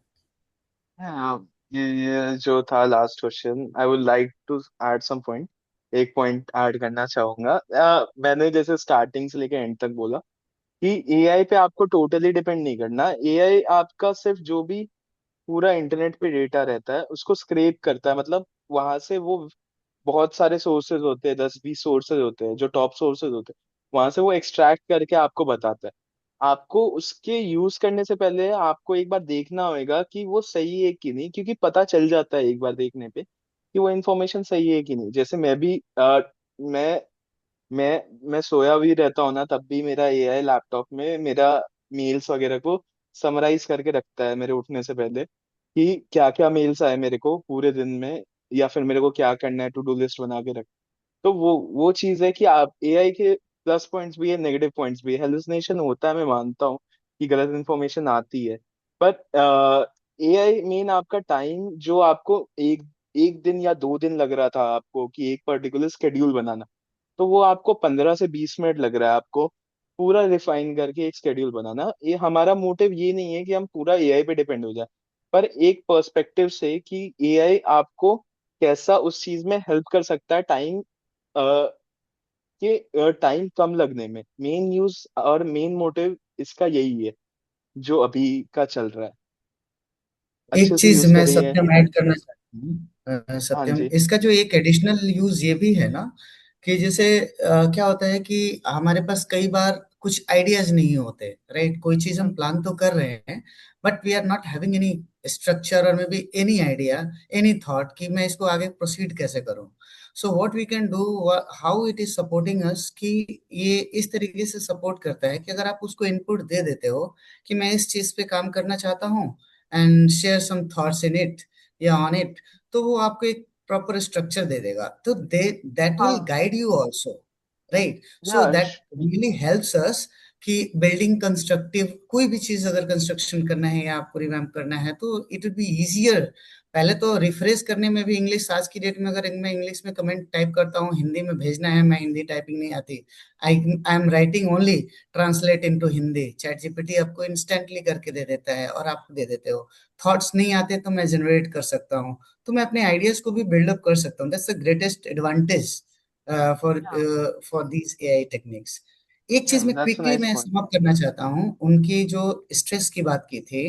हाँ, ये जो था last question, I would like to add some point. एक पॉइंट ऐड करना चाहूंगा। मैंने जैसे स्टार्टिंग से लेकर एंड तक बोला कि एआई पे आपको टोटली डिपेंड नहीं करना। एआई आपका सिर्फ जो भी पूरा इंटरनेट पे डेटा रहता है उसको स्क्रैप करता है, मतलब वहां से वो बहुत सारे सोर्सेज होते हैं, 10-20 सोर्सेज होते हैं जो टॉप सोर्सेज होते हैं, वहां से वो एक्सट्रैक्ट करके आपको बताता है। आपको उसके यूज करने से पहले आपको एक बार देखना होगा कि वो सही है कि नहीं, क्योंकि पता चल जाता है एक बार देखने पे कि वो इन्फॉर्मेशन सही है कि नहीं। जैसे मैं भी मैं मैं सोया भी रहता हूँ ना, तब भी मेरा एआई लैपटॉप में मेरा मेल्स वगैरह को समराइज करके रखता है मेरे उठने से पहले कि क्या क्या मेल्स आए मेरे को पूरे दिन में, या फिर मेरे को क्या करना है, टू डू लिस्ट बना के रख। तो वो चीज है कि आप एआई के प्लस पॉइंट्स भी है, नेगेटिव पॉइंट्स भी है। हेलुसिनेशन होता है, मैं मानता हूँ कि गलत इन्फॉर्मेशन आती है, बट एआई मेन आपका टाइम जो आपको एक एक दिन या 2 दिन लग रहा था आपको कि एक पर्टिकुलर शेड्यूल बनाना, तो वो आपको 15 से 20 मिनट लग रहा है आपको पूरा रिफाइन करके एक शेड्यूल बनाना। ये हमारा मोटिव ये नहीं है कि हम पूरा एआई पे डिपेंड हो जाए, पर एक पर्सपेक्टिव से कि एआई आपको कैसा उस चीज में हेल्प कर सकता है टाइम के टाइम कम लगने में। मेन यूज और मेन मोटिव इसका यही है जो अभी का चल रहा है, एक अच्छे से चीज यूज मैं करेंगे। सत्यम ऐड करना चाहता हूँ। हाँ सत्यम, जी। इसका जो एक एडिशनल यूज ये भी है ना, कि जैसे क्या होता है कि हमारे पास कई बार कुछ आइडियाज नहीं होते, राइट? कोई चीज हम प्लान तो कर रहे हैं, but we are not having any structure और maybe any idea, any thought कि मैं इसको आगे प्रोसीड कैसे करूं। So what we can do, how it is supporting us, कि ये इस तरीके से सपोर्ट करता है कि अगर आप उसको इनपुट दे देते हो कि मैं इस चीज पे काम करना चाहता हूँ and share some thoughts in it या ऑन इट, तो वो आपको एक प्रॉपर स्ट्रक्चर दे देगा। तो दे दैट विल हाँ, guide you also, right? So yeah that really helps us कि बिल्डिंग कंस्ट्रक्टिव कोई भी चीज अगर कंस्ट्रक्शन करना है या आपको रिवैम्प करना है तो इट विल बी इजियर। पहले तो रिफ्रेश करने में भी इंग्लिश, आज की डेट में अगर मैं इंग्लिश में कमेंट टाइप करता हूँ, हिंदी में भेजना है, मैं हिंदी टाइपिंग नहीं आती, I I am writing only translate into Hindi, ChatGPT आपको इंस्टेंटली करके दे देता है और आप दे देते हो। थॉट्स नहीं आते तो मैं जनरेट कर सकता हूँ, तो मैं अपने आइडियाज को भी बिल्डअप कर सकता हूँ। That's the greatest advantage for for these AI techniques. एक चीज में दैट्स अ क्विकली नाइस मैं पॉइंट। समाप्त करना चाहता हूँ, उनकी जो स्ट्रेस की बात की थी।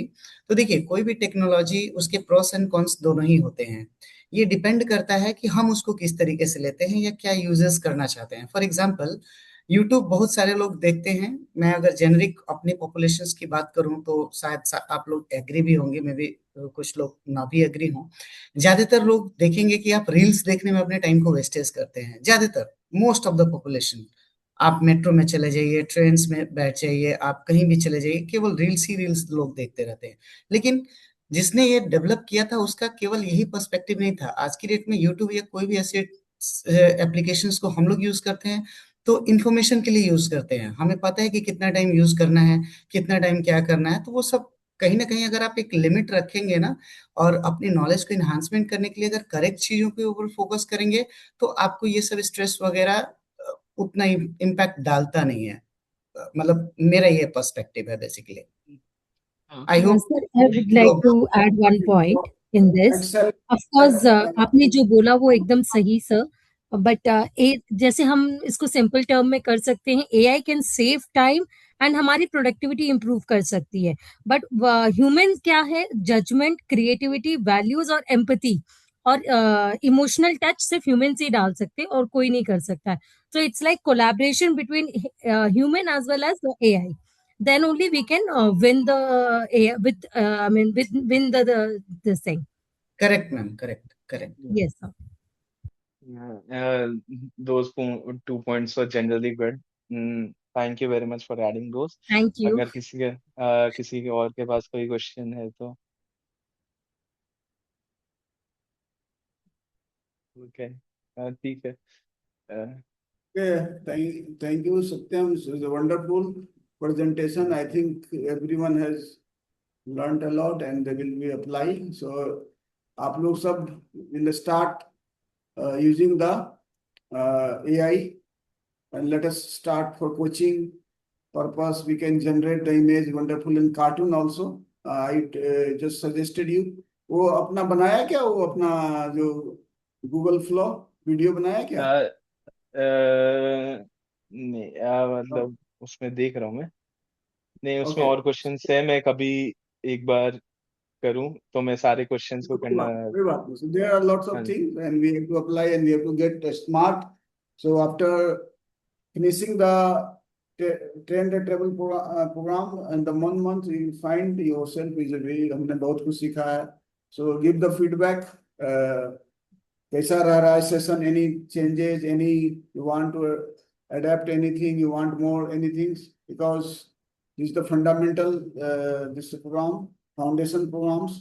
तो देखिए, कोई भी टेक्नोलॉजी, उसके प्रोस एंड कॉन्स दोनों ही होते हैं। ये डिपेंड करता है कि हम उसको किस तरीके से लेते हैं या क्या यूजेस करना चाहते हैं। फॉर एग्जाम्पल, यूट्यूब बहुत सारे लोग देखते हैं। मैं अगर जेनरिक अपनी पॉपुलेशंस की बात करूं तो शायद आप लोग एग्री भी होंगे, मे भी कुछ लोग ना भी एग्री हों। ज्यादातर लोग देखेंगे कि आप रील्स देखने में अपने टाइम को वेस्टेज करते हैं, ज्यादातर, मोस्ट ऑफ द पॉपुलेशन। आप मेट्रो में चले जाइए, ट्रेन में बैठ जाइए, आप कहीं भी चले जाइए, केवल रील्स ही रील्स लोग देखते रहते हैं। लेकिन जिसने ये डेवलप किया था उसका केवल यही पर्सपेक्टिव नहीं था। आज की डेट में यूट्यूब या कोई भी ऐसे एप्लीकेशंस को हम लोग यूज करते हैं तो इन्फॉर्मेशन के लिए यूज करते हैं। हमें पता है कि कितना टाइम यूज करना है, कितना टाइम क्या करना है। तो वो सब कहीं ना कहीं अगर आप एक लिमिट रखेंगे ना, और अपनी नॉलेज को इन्हांसमेंट करने के लिए अगर करेक्ट चीजों के ऊपर फोकस करेंगे, तो आपको ये सब स्ट्रेस वगैरह उतना इम्पैक्ट डालता नहीं है। मतलब मेरा ये पर्सपेक्टिव है basically. I hope Sir, I would like to add one point in this. Excel Of course, आपने जो बोला वो एकदम सही सर, बट जैसे हम इसको सिंपल टर्म में कर सकते हैं, AI can save time and हमारी प्रोडक्टिविटी इंप्रूव कर सकती है। बट ह्यूमन क्या है, जजमेंट, क्रिएटिविटी, वैल्यूज और एम्पैथी और इमोशनल टच सिर्फ ह्यूमन से ही डाल सकते हैं और कोई नहीं कर सकता है। तो it's like collaboration between human as well as AI. Then only we can win the with I mean win the this thing. Correct ma'am, correct correct. Yes, sir. Those 2 points were generally good. Thank you very much for adding those. Thank you. अगर किसी के और के पास कोई question है तो okay, ठीक है। thank you, Satyam. It was a wonderful presentation. I think everyone has learned a lot and they will be applying. So, आप लोग सब will start using the AI, and let us start for coaching purpose. We can generate the image wonderful in cartoon also. I just suggested you. वो अपना बनाया क्या, वो अपना जो गूगल फ्लो वीडियो बनाया क्या? नहीं, मतलब उसमें देख रहा हूँ मैं। नहीं, उसमें Okay. और क्वेश्चंस है, मैं कभी एक बार करूं तो मैं सारे क्वेश्चंस को करना। कोई बात नहीं. So there are lots of things and we have to apply and we have to get smart. So after finishing the train the travel program and the month you find yourself is a way. हमने बहुत कुछ सीखा है. So give the feedback. कैसा रह रहा है session? Any changes? Any you want to adapt anything? You want more anything? Because this is the fundamental this program, foundation programs,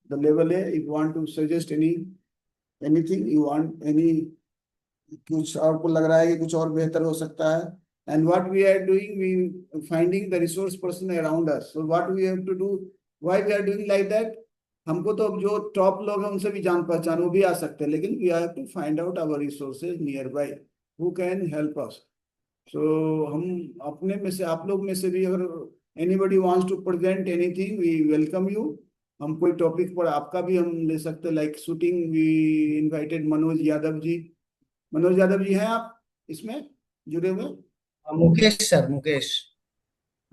the level A. If you want to suggest anything, you want any कुछ आपको लग रहा है कि कुछ और बेहतर हो सकता है. And what we are doing, we finding the resource person around us. So what we have to do, why we are doing like that? हमको तो अब जो टॉप लोग हैं उनसे भी जान पहचान, वो भी आ सकते हैं, लेकिन we have to find out our resources nearby who can help us. So हम अपने में से, आप लोग में से भी अगर anybody wants to present anything, we welcome you. हम कोई टॉपिक पर आपका भी हम ले सकते हैं, like shooting, we invited Manoj Yadav ji. Manoj Yadav ji हैं आप इसमें जुड़े हुए? Mukesh sir, Mukesh,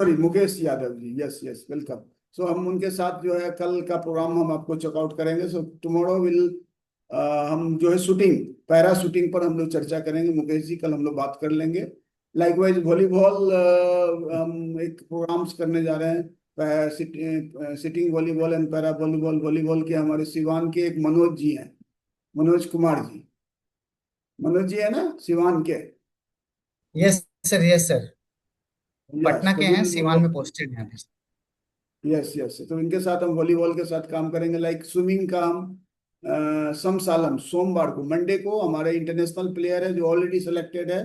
sorry Mukesh Yadav ji. Yes yes, welcome. So हम उनके साथ जो है कल का प्रोग्राम हम आपको चेकआउट करेंगे. सो टुमारो विल हम जो है शूटिंग, पैरा शूटिंग पर हम लोग चर्चा करेंगे. मुकेश जी कल हम लोग बात कर लेंगे. लाइकवाइज वॉलीबॉल हम एक प्रोग्राम्स करने जा रहे हैं, sitting volleyball and para volleyball. Volleyball के हमारे सिवान के एक मनोज जी हैं, मनोज कुमार जी. मनोज जी है ना सिवान के? Yes sir, yes sir, Patna yes, के हैं, सिवान में पोस्टेड हैं. Yes yes. तो इनके साथ हम वॉलीबॉल के साथ काम करेंगे. लाइक स्विमिंग का हम समसालम सोमवार को, मंडे को हमारे इंटरनेशनल प्लेयर है जो ऑलरेडी सिलेक्टेड है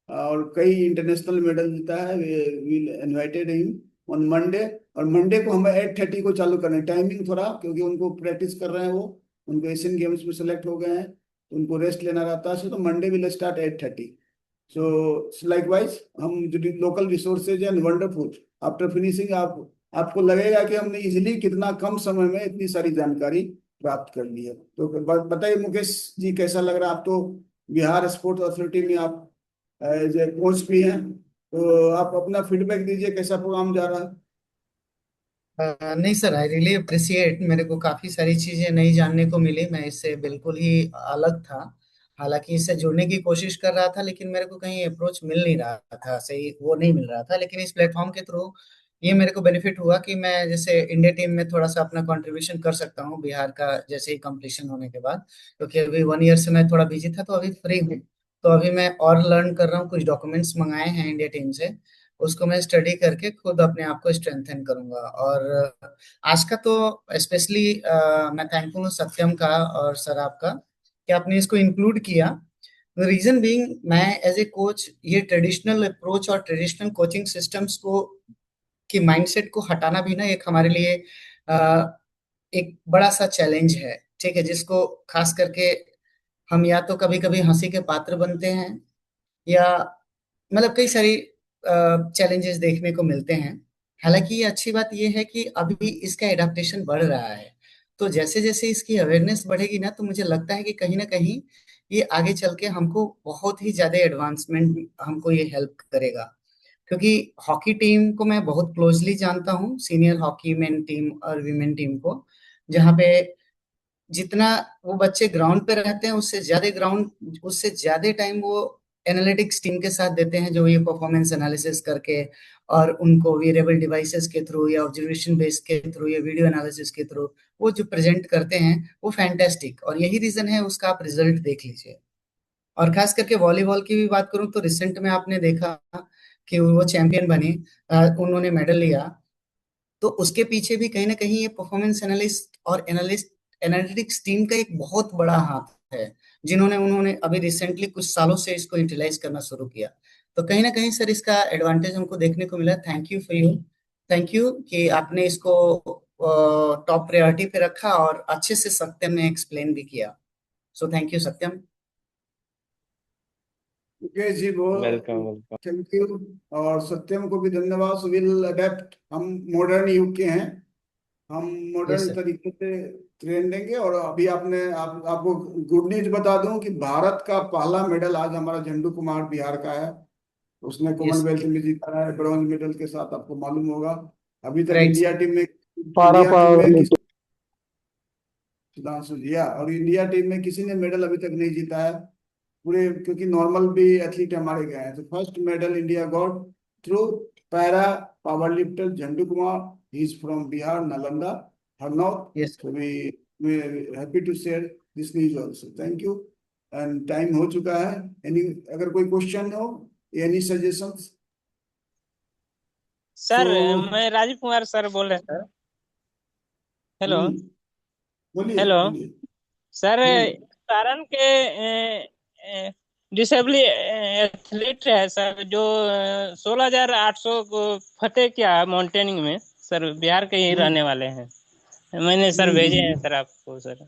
और कई इंटरनेशनल मेडल जीता है. We invited him on Monday. और मंडे को हमें 8:30 को चालू करना है. टाइमिंग थोड़ा, क्योंकि उनको प्रैक्टिस कर रहे हैं, वो उनको एशियन गेम्स में सेलेक्ट हो गए हैं, तो उनको रेस्ट लेना रहता है. तो Monday will start 8:30. So likewise हम जो local resources and wonderful, after finishing आपको लगेगा कि हमने इजिली कितना कम समय में इतनी सारी जानकारी प्राप्त कर ली है. तो बताइए मुकेश जी, कैसा लग रहा है? आप तो बिहार स्पोर्ट्स अथॉरिटी में आप एज ए कोच भी हैं, तो आप अपना फीडबैक दीजिए, कैसा प्रोग्राम जा रहा है? नहीं सर, आई रियली अप्रिसिएट। मेरे को काफी सारी चीजें नई जानने को मिली, मैं इससे बिल्कुल ही अलग था। हालांकि इससे जुड़ने की कोशिश कर रहा था, लेकिन मेरे को कहीं अप्रोच मिल नहीं रहा था, सही वो नहीं मिल रहा था। लेकिन इस प्लेटफॉर्म के थ्रू ये मेरे को बेनिफिट हुआ कि मैं जैसे इंडिया टीम में थोड़ा सा अपना कंट्रीब्यूशन कर सकता हूँ बिहार का जैसे ही कंप्लीशन होने के बाद। क्योंकि अभी 1 ईयर से मैं थोड़ा बिजी था, तो अभी फ्री हूँ। तो अभी मैं और लर्न कर रहा हूँ, कुछ डॉक्यूमेंट्स मंगाए हैं इंडिया टीम से, उसको मैं स्टडी करके खुद अपने आप को स्ट्रेंथन करूंगा। और आज का तो स्पेशली मैं थैंकफुल हूँ सत्यम का और सर आपका कि आपने इसको इंक्लूड किया। रीजन बीइंग, मैं एज ए कोच ये ट्रेडिशनल अप्रोच और ट्रेडिशनल कोचिंग सिस्टम्स को की माइंडसेट को हटाना भी ना एक हमारे लिए एक बड़ा सा चैलेंज है। ठीक है, जिसको खास करके हम या तो कभी कभी हंसी के पात्र बनते हैं, या मतलब कई सारी चैलेंजेस देखने को मिलते हैं। हालांकि ये अच्छी बात ये है कि अभी इसका एडाप्टेशन बढ़ रहा है। तो जैसे जैसे इसकी अवेयरनेस बढ़ेगी ना, तो मुझे लगता है कि कहीं ना कहीं ये आगे चल के हमको बहुत ही ज्यादा एडवांसमेंट हमको ये हेल्प करेगा। क्योंकि हॉकी टीम को मैं बहुत क्लोजली जानता हूँ, सीनियर हॉकी मेन टीम और वीमेन टीम को, जहाँ पे जितना वो बच्चे ग्राउंड पे रहते हैं उससे ज्यादा टाइम वो एनालिटिक्स टीम के साथ देते हैं, जो ये परफॉर्मेंस एनालिसिस करके और उनको वेरिएबल डिवाइसेस के थ्रू या ऑब्जर्वेशन बेस के थ्रू या वीडियो एनालिसिस के थ्रू वो जो प्रेजेंट करते हैं वो फैंटेस्टिक। और यही रीजन है उसका, आप रिजल्ट देख लीजिए। और खास करके वॉलीबॉल की भी बात करूं तो रिसेंट में आपने देखा कि वो चैंपियन बनी, उन्होंने मेडल लिया। तो उसके पीछे भी कहीं ना कहीं ये परफॉर्मेंस एनालिस्ट और एनालिटिक्स टीम का एक बहुत बड़ा हाथ है, जिन्होंने उन्होंने अभी रिसेंटली कुछ सालों से इसको यूटिलाइज करना शुरू किया। तो कहीं ना कहीं सर इसका एडवांटेज हमको देखने को मिला। Thank you for you, thank you कि आपने इसको टॉप प्रायोरिटी पे रखा और अच्छे से सत्यम ने एक्सप्लेन भी किया। So thank you Satyam. Okay जी, बहुत वेलकम वेलकम। Thank you. और सत्यम को भी धन्यवाद। विल अडेप्ट, हम मॉडर्न युग के हैं, हम यस मॉडर्न सर। तरीके से ट्रेन देंगे। और अभी आपको गुड न्यूज बता दूं कि भारत का पहला मेडल आज हमारा झंडू कुमार बिहार का है। उसने यस। कॉमनवेल्थ में जीता है ब्रॉन्ज मेडल के साथ, आपको मालूम होगा। अभी तक राइट इंडिया सर। टीम में पारा इंडिया टीम में पारा किसी सुधांशु जी, और इंडिया टीम में किसी ने मेडल अभी तक नहीं जीता है पूरे, क्योंकि नॉर्मल भी एथलीट हमारे गए हैं। तो first medal India got through para power lifter Jhandu Kumar. He is from Bihar, Nalanda, Harnaut. Yes. So we are happy to share this news also. Thank you. And time हो चुका है। एनी अगर कोई क्वेश्चन हो, एनी सजेशंस, सर सो मैं Rajiv Kumar sir बोल रहे हैं सर। हेलो। बोलिए हेलो बोलिए। सर, कारण के डिसेबल एथलीट है सर, जो 16,800 को फतेह किया है माउंटेनिंग में सर, बिहार के ही रहने वाले हैं। मैंने सर भेजे हैं सर आपको सर।